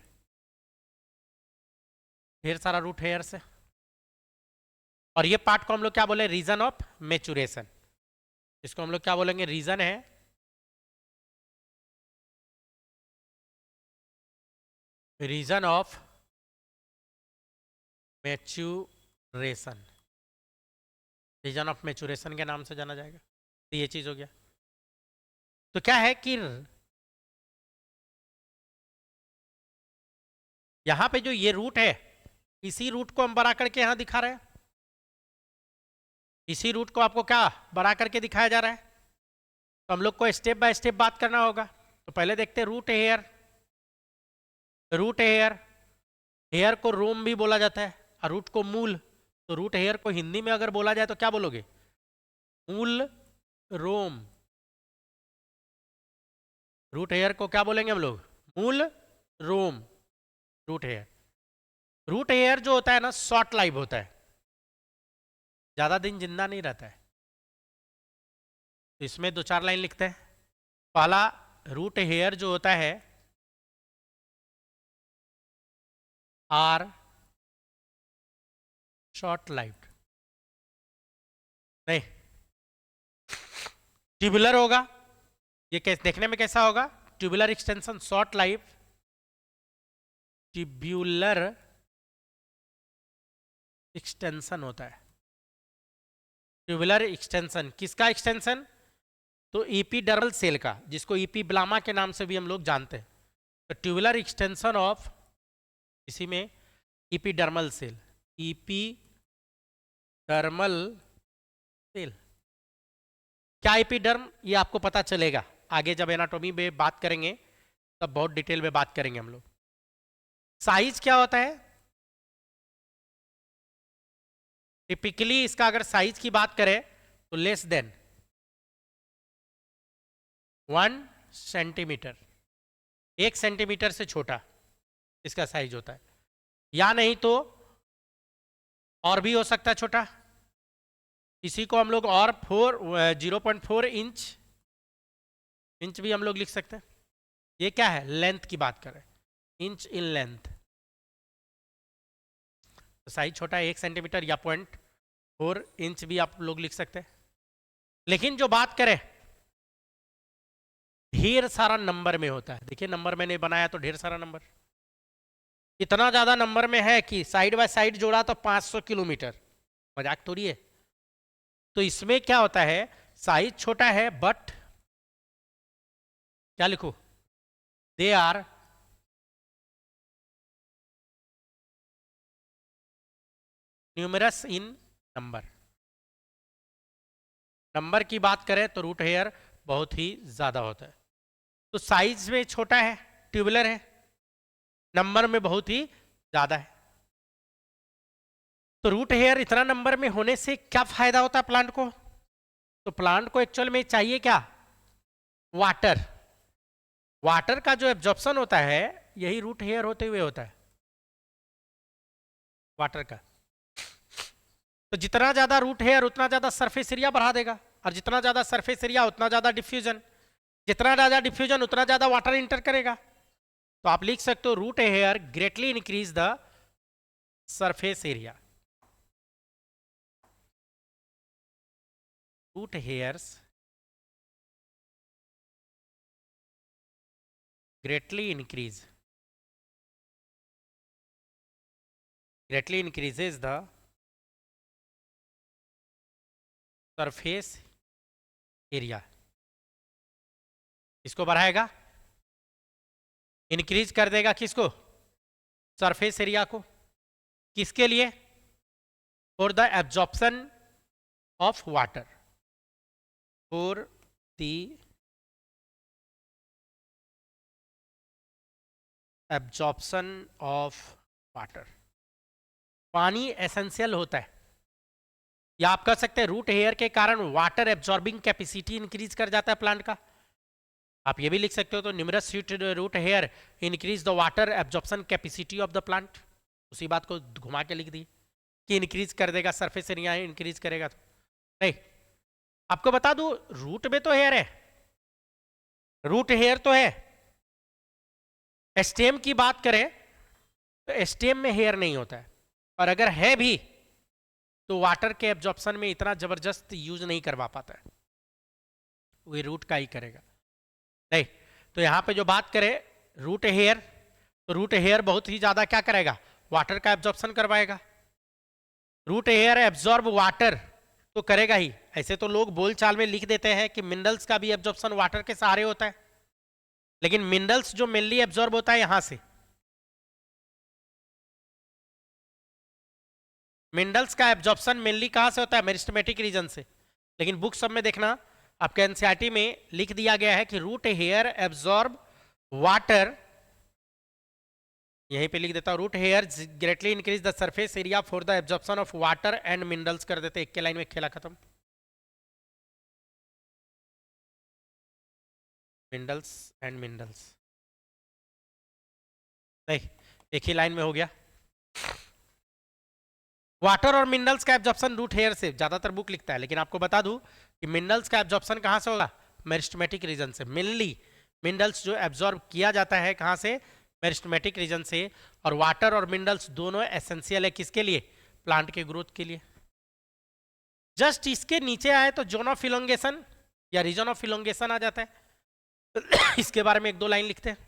ढेर सारा रूट हेयर से। और ये पार्ट को हम लोग क्या बोले? Region of maturation. इसको हम लोग क्या बोलेंगे? रीजन है region of maturation. Region of maturation के नाम से जाना जाएगा। तो ये चीज हो गया। तो क्या है कि यहां पे जो ये रूट है, इसी रूट को हम बड़ा करके यहां दिखा रहे हैं। इसी रूट को आपको क्या बड़ा करके दिखाया जा रहा है? तो हम लोग को स्टेप बाय स्टेप बात करना होगा। तो पहले देखते हैं root hair. Root hair, hair को रोम भी बोला जाता है और रूट को मूल। तो रूट हेयर को हिंदी में अगर बोला जाए तो क्या बोलोगे? मूल रोम। रूट हेयर को क्या बोलेंगे हम लोग? मूल रोम, रूट हेयर। रूट हेयर जो होता है ना, शॉर्ट लाइफ होता है, ज्यादा दिन जिंदा नहीं रहता है। तो इसमें 2-4 लाइन लिखते हैं। पहला, रूट हेयर जो होता है आर शॉर्ट लाइफ, नहीं ट्यूबुलर होगा। ये कैसे देखने में कैसा होगा? Tubular extension, short life tubular extension होता है। ट्यूबुलर एक्सटेंशन किसका एक्सटेंशन? तो एपिडर्मल सेल का, जिसको एपिब्लामा के नाम से भी हम लोग जानते हैं। तो ट्यूबुलर एक्सटेंशन ऑफ, इसी में एपिडर्मल सेल, एपिडर्मल सेल। क्या एपिडर्म, ये आपको पता चलेगा आगे जब एनाटॉमी में बात करेंगे, तब बहुत डिटेल में बात करेंगे हम लोग। साइज क्या होता है? टिपिकली इसका अगर साइज की बात करें तो लेस देन 1 सेंटीमीटर, 1 सेंटीमीटर से छोटा इसका साइज होता है, या नहीं तो और भी हो सकता है छोटा। इसी को हम लोग और 0.4 इंच भी हम लोग लिख सकते हैं। ये क्या है? लेंथ की बात करें, इंच इन लेंथ। तो साइज छोटा है 1 सेंटीमीटर या 0.4 इंच भी आप लोग लिख सकते हैं। लेकिन जो बात करें ढेर सारा नंबर में होता है, देखिए नंबर मैंने बनाया तो ढेर सारा नंबर, इतना ज्यादा नंबर में है कि साइड बाय साइड जोड़ा तो 500 किलोमीटर, मजाक थोड़ी है। तो इसमें क्या होता है, साइज छोटा है बट क्या लिखूं, they are numerous in number. Number की बात करें तो रूट हेयर बहुत ही ज्यादा होता है। तो साइज में छोटा है, ट्यूबुलर है, नंबर में बहुत ही ज्यादा है। तो रूट हेयर इतना नंबर में होने से क्या फायदा होता है प्लांट को? तो प्लांट को एक्चुअल में चाहिए क्या? वाटर। वाटर का जो एब्जॉर्प्शन होता है यही रूट हेयर होते हुए होता है, वाटर का। तो जितना ज्यादा रूट हेयर उतना ज्यादा सरफेस एरिया बढ़ा देगा, और जितना ज्यादा सरफेस एरिया उतना ज्यादा डिफ्यूजन, जितना ज्यादा डिफ्यूजन उतना ज्यादा वाटर इंटर करेगा। तो आप लिख सकते हो root hair greatly increase the surface area. Root hairs greatly increases the surface area। इसको बढ़ाएगा, इंक्रीज कर देगा किसको? सरफेस एरिया को। किसके लिए? For the absorption of water, for the absorption of water. पानी एसेंशियल होता है, या आप कह सकते हैं रूट हेयर के कारण वाटर एब्जॉर्बिंग कैपेसिटी इंक्रीज कर जाता है प्लांट का। आप ये भी लिख सकते हो, तो numerous root hair increase the water absorption capacity of the plant. उसी बात को घुमा के लिख दी कि इंक्रीज कर देगा, सरफेस एरिया इंक्रीज करेगा। तो नहीं, आपको बता दूं रूट में तो हेयर है, रूट हेयर तो है। स्टेम की बात करें तो स्टेम में हेयर नहीं होता है, और अगर है भी तो वाटर के एब्जॉर्प्शन में इतना जबरदस्त यूज नहीं करवा पाता है, वही रूट का ही करेगा। नहीं, तो यहां पे जो बात करें रूट हेयर, तो रूट हेयर बहुत ही ज्यादा क्या करेगा? वाटर का एब्जॉर्प्शन करवाएगा। रूट हेयर एब्जॉर्ब वाटर तो करेगा ही। ऐसे तो लोग बोलचाल में लिख देते हैं कि मिनरल्स का भी एब्जॉर्प्शन वाटर के सहारे होता है, लेकिन मिनरल्स जो मेनली एब्जॉर्ब होता है यहां से, मिनरल्स का एब्जॉर्प्शन मेनली कहां से होता है? मेरिस्टेमेटिक रीजन से। लेकिन बुक सब में देखना, आपके एनसीईआरटी में लिख दिया गया है कि रूट हेयर एब्जॉर्ब वाटर यहीं पे लिख देता हूँ, root hair greatly increase the surface area for the absorption of water and minerals कर देते, एक के लाइन में खेला खत्म। मिनरल्स एंड मिनरल्स, नहीं एक ही लाइन में हो गया। वाटर और मिनरल्स का एब्जॉर्प्शन रूट हेयर से, ज्यादातर बुक लिखता है, लेकिन आपको बता दूं कि मिनरल्स का एब्जॉर्प्शन कहां से होगा, मेरिस्टेमेटिक रीजन से। मेनली मिनरल्स जो एब्जॉर्ब किया जाता है कहां से, मेरिस्टेमेटिक रीजन से। और वाटर और मिनरल्स दोनों एसेंशियल है किसके लिए, प्लांट के ग्रोथ के लिए। जस्ट इसके नीचे आए तो जोन ऑफ इलोंगेशन या रीजन ऑफ इलोंगेशन आ जाता है। इसके बारे में एक दो लाइन लिखते हैं,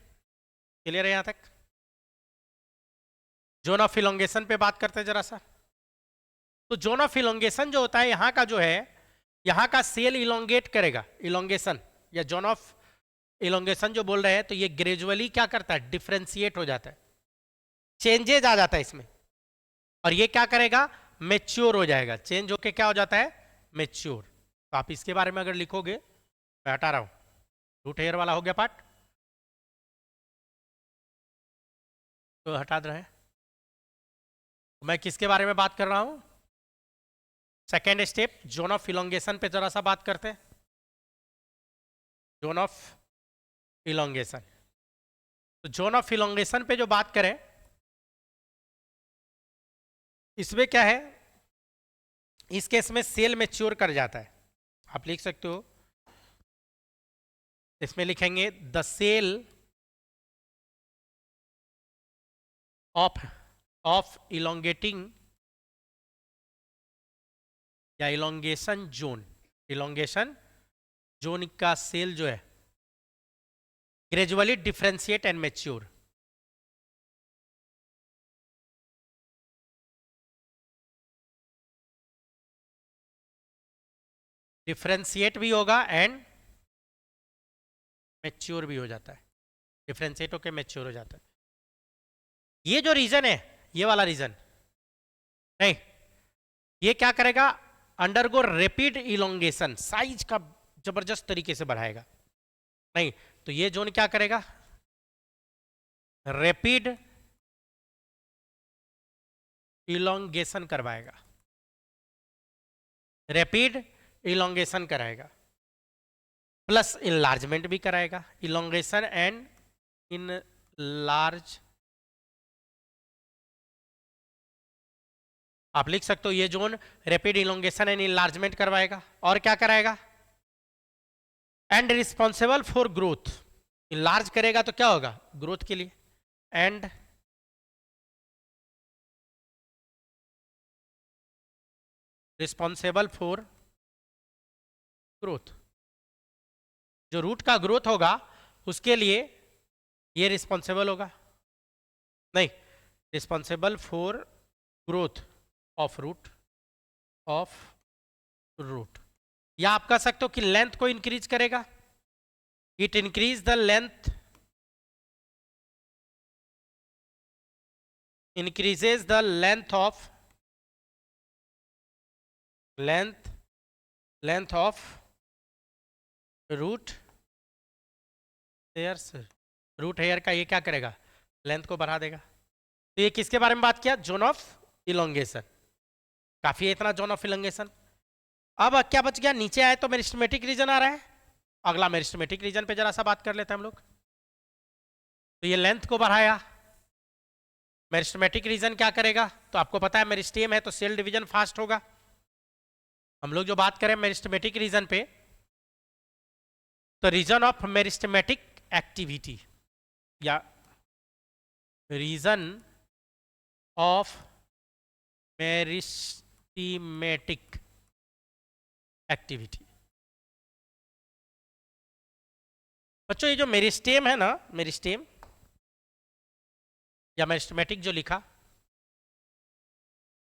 क्लियर है यहां तक। जोन ऑफ इलोंगेशन पे बात करते हैं जरा सा। तो जोन ऑफ इलोंगेशन जो होता है यहाँ का जो है, यहाँ का सेल इलोंगेट करेगा, इलोंगेशन या जोन ऑफ इलोंगेशन जो बोल रहे हैं, तो ये ग्रेजुअली क्या करता है, डिफ्रेंशिएट हो जाता है, चेंजेज आ जाता है इसमें। और ये क्या करेगा, मेच्योर हो जाएगा, चेंज होके क्या हो जाता है, मेच्योर। तो आप इसके बारे में अगर लिखोगे, मैं हटा रहा हूं, रूट हेयर वाला हो गया पार्ट, तो हटा रहे हैं। मैं किसके बारे में बात कर रहा हूं, second step zone of elongation पे जरा सा बात करते हैं। जोन ऑफ इलोंगेशन, तो जोन ऑफ इलोंगेशन पे जो बात करें, इसमें क्या है, इस केस में सेल मैच्योर कर जाता है। आप लिख सकते हो, इसमें लिखेंगे द सेल ऑफ इलोंगेटिंग या इलोंगेशन जोन, इलोंगेशन जोन का सेल जो है gradually differentiate and mature. Differentiate भी होगा एंड मैच्योर भी हो जाता है, डिफ्रेंशिएट होकर मैच्योर हो जाता है। ये जो रीजन है, ये वाला रीजन नहीं, ये क्या करेगा, अंडरगो रैपिड इलोंगेशन, साइज का जबरदस्त तरीके से बढ़ाएगा। नहीं तो ये जोन क्या करेगा, रैपिड इलोंगेशन करवाएगा, रैपिड इलोंगेशन कराएगा, प्लस इनलार्जमेंट भी कराएगा, इलोंगेशन एंड इन लार्ज। आप लिख सकते हो ये zone rapid elongation and enlargement करवाएगा, और क्या कराएगा, and responsible for growth. Enlarge करेगा तो क्या होगा, ग्रोथ के लिए, एंड रिस्पॉन्सिबल फॉर ग्रोथ। जो रूट का ग्रोथ होगा उसके लिए ये रिस्पॉन्सिबल होगा, नहीं responsible for growth of root, of root. या आप कह सकते हो कि लेंथ को इंक्रीज करेगा, it increase the length, increases the length of root hairs, root hair का ये क्या करेगा, लेंथ को बढ़ा देगा। तो ये किसके बारे में बात किया, जोन ऑफ इलोंगेशन। काफी है इतना जोन ऑफ इलोंगेशन। अब क्या बच गया, नीचे आए तो मेरिस्टेमेटिक रीजन आ रहा है, अगला मेरिस्टेमेटिक रीजन पे जरा सा बात कर लेते हैं हम लोग। तो ये लेंथ को बढ़ाया, मेरिस्टेमेटिक रीजन क्या करेगा, तो आपको पता है मेरिस्टेम है तो सेल डिवीजन फास्ट होगा। हम लोग जो बात करें मेरिस्टेमेटिक रीजन पे, तो रीजन ऑफ मेरिस्टेमेटिक एक्टिविटी या रीजन ऑफ मेरिस्टेमेटिक एक्टिविटी। बच्चों ये जो मेरिस्टेम है ना, मेरिस्टेम या मेरिस्टेमेटिक जो लिखा,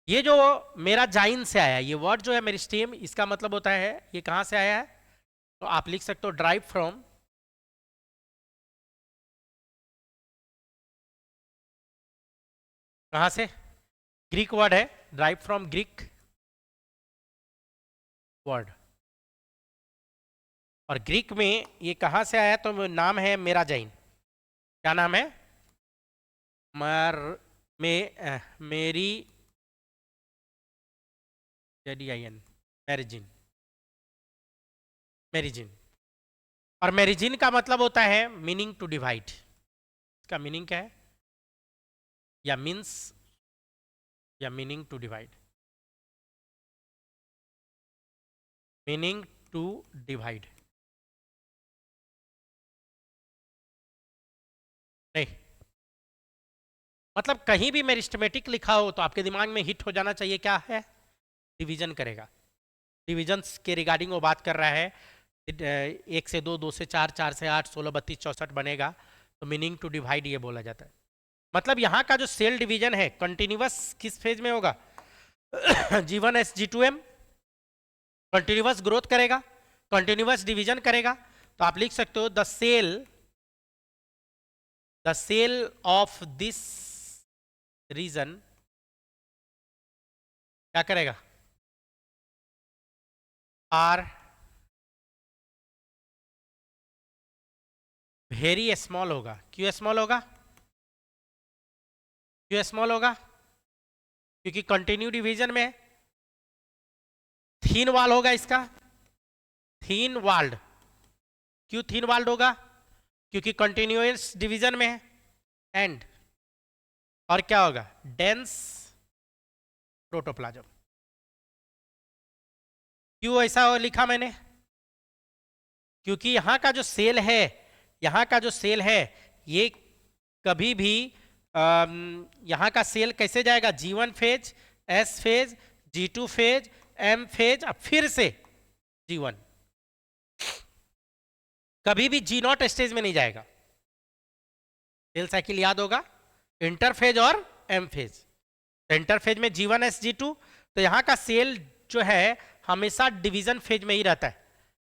ये जो मेरा जाइन से आया, ये वर्ड जो है मेरिस्टेम, इसका मतलब होता है ये कहां से आया है, तो आप लिख सकते हो ड्राइव फ्रॉम, कहां से, ग्रीक वर्ड है, ड्राइव फ्रॉम ग्रीक वर्ड। और ग्रीक में ये कहां से आया, तो नाम है मेरा जाइन। क्या नाम है, मेरी JDIN मेरिजिन। मेरिजिन, और मेरिजिन का मतलब होता है मीनिंग टू डिवाइड। इसका मीनिंग क्या है? या मीन्स, या meaning to divide. Meaning to divide नहीं, मतलब कहीं भी मेरिस्टेमेटिक लिखा हो तो आपके दिमाग में हिट हो जाना चाहिए क्या है? डिवीजन करेगा। डिविजन के रिगार्डिंग वो बात कर रहा है। 1 से 2, 2 से 4, 4 से 8, 16, 32, 64 बनेगा, तो मीनिंग टू डिवाइड ये बोला जाता है। मतलब यहाँ का जो सेल डिवीजन है कंटिन्यूअस किस फेज में होगा? G1 G2M कंटिन्यूअस ग्रोथ करेगा, कंटिन्यूअस डिवीजन करेगा। तो आप लिख सकते हो the cell of this region क्या करेगा? आर वेरी स्मॉल होगा। क्यों स्मॉल होगा? क्यों स्मॉल होगा? क्योंकि कंटिन्यू डिवीजन में थीन वॉल होगा इसका, थीन वॉल्ड। क्यों थीन वॉल्ड होगा? क्योंकि कंटिन्यूअस डिवीजन में है। एंड और क्या होगा? Dense protoplasm. क्यों ऐसा लिखा मैंने? क्योंकि यहां का जो सेल है, यहां का जो सेल है ये कभी भी यहां का सेल कैसे जाएगा? G1 phase, S phase, G2 phase, M phase, अब फिर से G1, कभी भी G0 स्टेज में नहीं जाएगा। सेल साइकिल याद होगा, इंटरफेज और एम फेज। इंटरफेज में G1 S G2, तो यहाँ का सेल जो है हमेशा डिवीजन फेज में ही रहता है,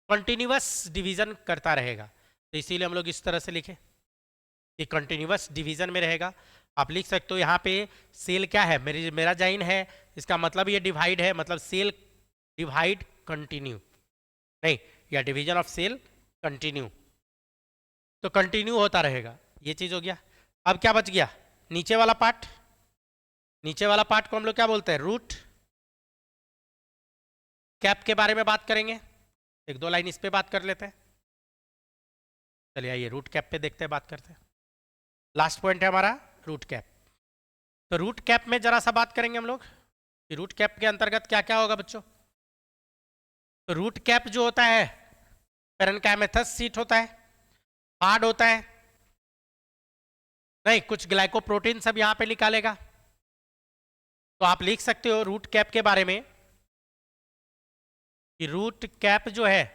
कंटिन्यूअस डिवीजन करता रहेगा। तो इसीलिए हम लोग इस तरह से लिखे कि कंटिन्यूअस डिवीजन में रहेगा। आप लिख सकते हो यहाँ पे सेल क्या है? मेरा जाइन है, इसका मतलब ये डिवाइड है, मतलब सेल डिवाइड कंटिन्यू नहीं, या डिवीजन ऑफ सेल कंटिन्यू, तो कंटिन्यू होता रहेगा। ये चीज हो गया। अब क्या बच गया? नीचे वाला पार्ट। नीचे वाला पार्ट को हम लोग क्या बोलते हैं? रूट कैप के बारे में बात करेंगे, 1-2 लाइन इस पे बात कर लेते हैं। चलिए आइए रूट कैप पे देखते हैं, बात करते हैं। लास्ट पॉइंट है हमारा रूट कैप। तो रूट कैप में जरा सा बात करेंगे हम लोग कि रूट कैप के अंतर्गत क्या क्या होगा बच्चों। तो रूट कैप जो होता है पेरेन्काइमेथस सीट होता है, हार्ड होता है, नहीं कुछ ग्लाइकोप्रोटीन सब यहां पे निकालेगा। तो आप लिख सकते हो रूट कैप के बारे में कि रूट कैप जो है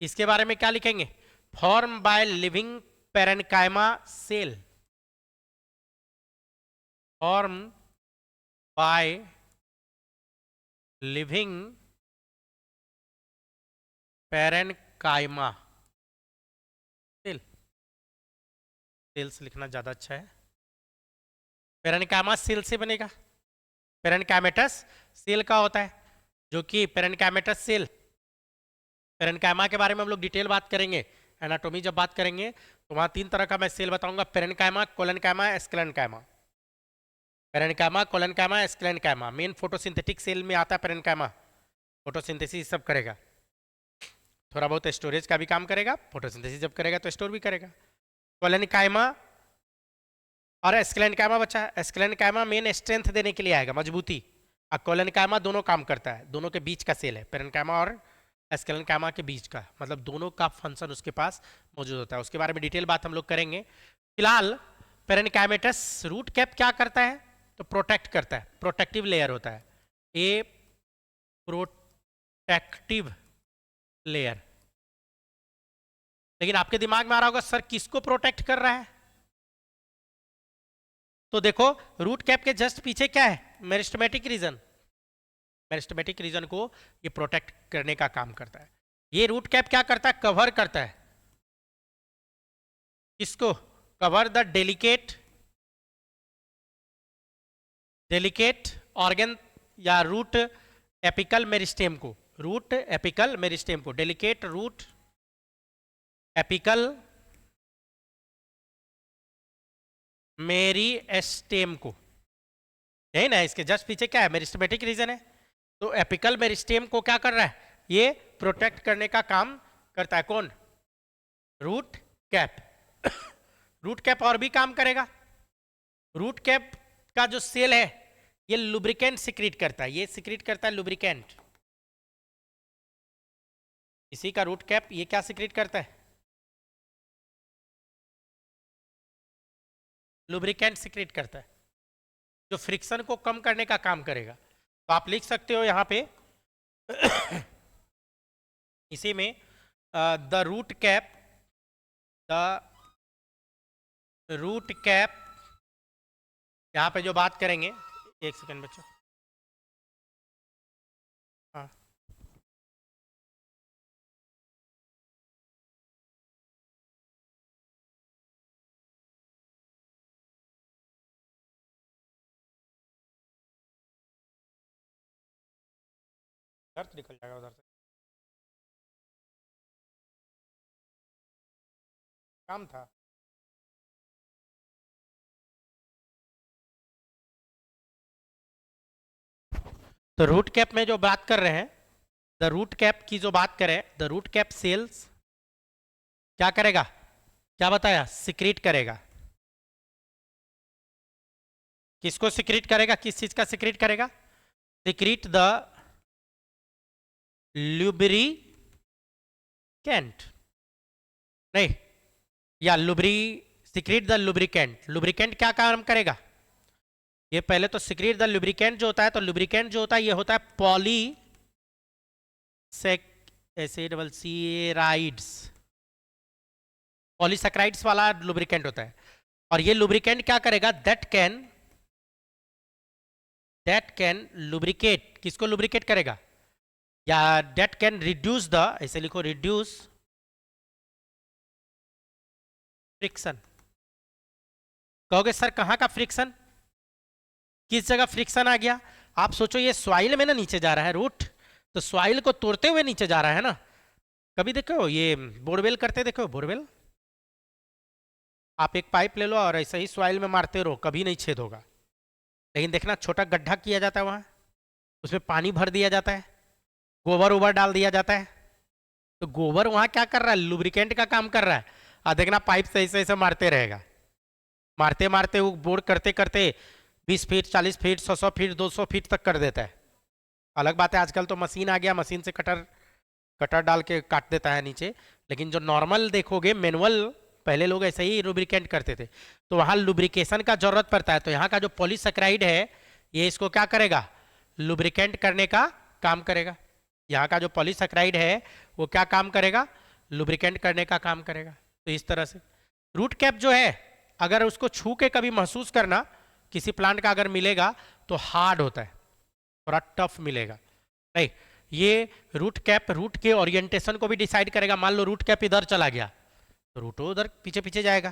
इसके बारे में क्या लिखेंगे? Form by living parenchyma cell, form by living parenchyma cell. Cells लिखना ज्यादा अच्छा है। पेरेन्काइमा सेल से बनेगा। पेरेन्काइमेटस सेल का होता है, जो कि पेरेन्काइमेटस सेल, पेरेन्काइमा के बारे में हम लोग डिटेल बात करेंगे, एनाटॉमी जब बात करेंगे तो वहाँ 3 तरह का मैं सेल बताऊंगा, parenchyma, collenchyma, sclerenchyma. Parenchyma, collenchyma, sclerenchyma. Main photosynthetic cell में आता है पेरेन्काइमा, फोटोसिंथेसिस सब करेगा, थोड़ा बहुत स्टोरेज का भी काम करेगा, फोटोसिंथेसिस जब करेगा तो स्टोर भी करेगा। कोलेन्काइमा और एस्क्लेन्काइमा बच्चा, एस्क्लेन्काइमा मेन स्ट्रेंथ देने के लिए आएगा, मजबूती, और कोलेन्काइमा दोनों काम करता है, दोनों के बीच का सेल है पेरेन्काइमा और एस्क्लेन्काइमा के बीच का, मतलब दोनों का फंक्शन उसके पास मौजूद होता है। उसके बारे में डिटेल बात हम लोग करेंगे। फिलहाल पेरेन्काइमेटस रूट कैप क्या करता है? तो प्रोटेक्ट करता है, प्रोटेक्टिव लेयर होता है, ए प्रोटेक्टिव लेयर। लेकिन आपके दिमाग में आ रहा होगा सर किसको प्रोटेक्ट कर रहा है? तो देखो रूट कैप के जस्ट पीछे क्या है? Meristematic reason. मेरिस्टेमेटिक रीजन को ये प्रोटेक्ट करने का काम करता है। ये रूट कैप क्या करता है? कवर करता है किसको? कवर द डेलिकेट ऑर्गन या रूट एपिकल मेरिस्टेम को, रूट एपिकल मेरिस्टेम को, डेलिकेट रूट एपिकल मेरी एस्टेम को, यही ना, इसके जस्ट पीछे क्या है, मेरिस्टेमेटिक रीजन है। तो एपिकल मेरिस्टेम को क्या कर रहा है, ये प्रोटेक्ट करने का काम करता है। कौन, रूट कैप। रूट कैप और भी काम करेगा। रूट कैप का जो सेल है ये लुब्रिकेंट सिक्रीट करता है, ये सिक्रीट करता है लुब्रिकेंट। इसी का रूट कैप ये क्या सिक्रीट करता है, लुब्रिकेंट सिक्रीट करता है, जो फ्रिक्शन को कम करने का काम करेगा। तो आप लिख सकते हो यहाँ पे इसी में द रूट कैप यहाँ पे जो बात करेंगे, एक सेकंड बच्चों, हाँ उधर तो निकल जाएगा, उधर से काम था। तो रूट कैप में जो बात कर रहे हैं, द रूट कैप की जो बात करें, द रूट कैप सेल्स क्या करेगा, क्या बताया, सिक्रीट करेगा। किसको सिक्रीट करेगा, किस चीज का सिक्रीट करेगा, सिक्रीट द लुब्रिकेंट, नहीं, या सिक्रीट द लुब्रिकेंट। लुब्रिकेंट क्या काम करेगा, ये पहले तो सिक्रीट द लुब्रिकेंट जो होता है, तो लुब्रिकेंट जो होता है ये होता है पॉली एसिडवल्सीराइड्स, पॉलीसैकेराइड्स वाला लुब्रिकेंट होता है। और ये लुब्रिकेंट क्या करेगा, दैट कैन लुब्रिकेट, किसको लुब्रिकेट करेगा, या दैट कैन रिड्यूस द, ऐसे लिखो, रिड्यूस फ्रिक्शन। कहोगे सर कहां का फ्रिक्शन, किस जगह फ्रिक्शन आ गया, आप सोचो ये सॉइल में ना नीचे जा रहा है रूट, तो सॉइल को तोड़ते हुए नीचे जा रहा है ना। कभी देखो ये बोरवेल करते, देखो बोरवेल, आप एक पाइप ले लो और ऐसे ही सॉइल में मारते रहो, कभी नहीं छेद होगा। लेकिन देखना छोटा गड्ढा किया जाता है वहां, उसमें पानी भर दिया जाता है, गोबर ओबर डाल दिया जाता है, तो गोबर वहां क्या कर रहा है, लुब्रिकेंट का काम कर रहा है। और देखना पाइप से ऐसे ऐसे मारते रहेगा, मारते मारते वो बोर करते करते 20 फीट 40 फीट 100 फीट 200 फीट तक कर देता है। अलग बात है आजकल तो मशीन आ गया, मशीन से कटर डाल के काट देता है नीचे, लेकिन जो नॉर्मल देखोगे मैनुअल, पहले लोग ऐसे ही लुब्रिकेंट करते थे, तो वहाँ लुब्रिकेशन का जरूरत पड़ता है। तो यहाँ का जो पॉलीसैकेराइड है ये इसको क्या करेगा, लुब्रिकेंट करने का काम करेगा। यहाँ का जो पॉलीसैकेराइड है वो क्या काम करेगा, लुब्रिकेंट करने का काम करेगा। तो इस तरह से रूट कैप जो है, अगर उसको छू के कभी महसूस करना, किसी प्लांट का अगर मिलेगा तो हार्ड होता है, थोड़ा टफ मिलेगा। नहीं, ये रूट कैप रूट के ओरिएंटेशन को भी डिसाइड करेगा। मान लो रूट कैप इधर चला गया तो रूट उधर पीछे पीछे जाएगा,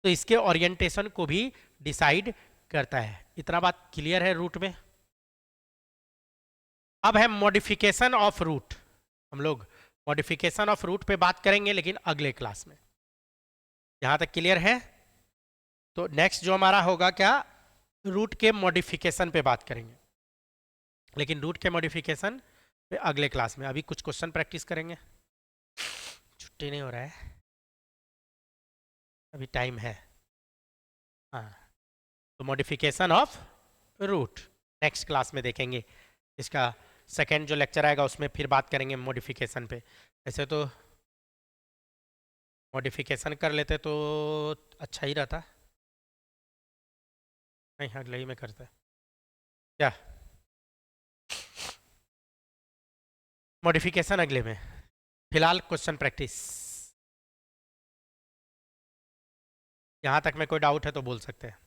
तो इसके ओरिएंटेशन को भी डिसाइड करता है। इतना बात क्लियर है रूट में। अब है मॉडिफिकेशन ऑफ रूट, हम लोग मॉडिफिकेशन ऑफ रूट पे बात करेंगे लेकिन अगले क्लास में। यहां तक क्लियर है? तो नेक्स्ट जो हमारा होगा क्या, रूट के मॉडिफिकेशन पे बात करेंगे, लेकिन रूट के मॉडिफिकेशन पे अगले क्लास में। अभी कुछ क्वेश्चन प्रैक्टिस करेंगे, छुट्टी नहीं हो रहा है, अभी टाइम है। हाँ, तो modification of root next class में देखेंगे। इसका सेकेंड जो लेक्चर आएगा उसमें फिर बात करेंगे मॉडिफिकेशन पे। ऐसे तो मॉडिफिकेशन कर लेते तो अच्छा ही रहता, नहीं अगले ही में करते क्या, मॉडिफिकेशन अगले में। फिलहाल क्वेश्चन प्रैक्टिस। यहाँ तक में कोई डाउट है तो बोल सकते हैं।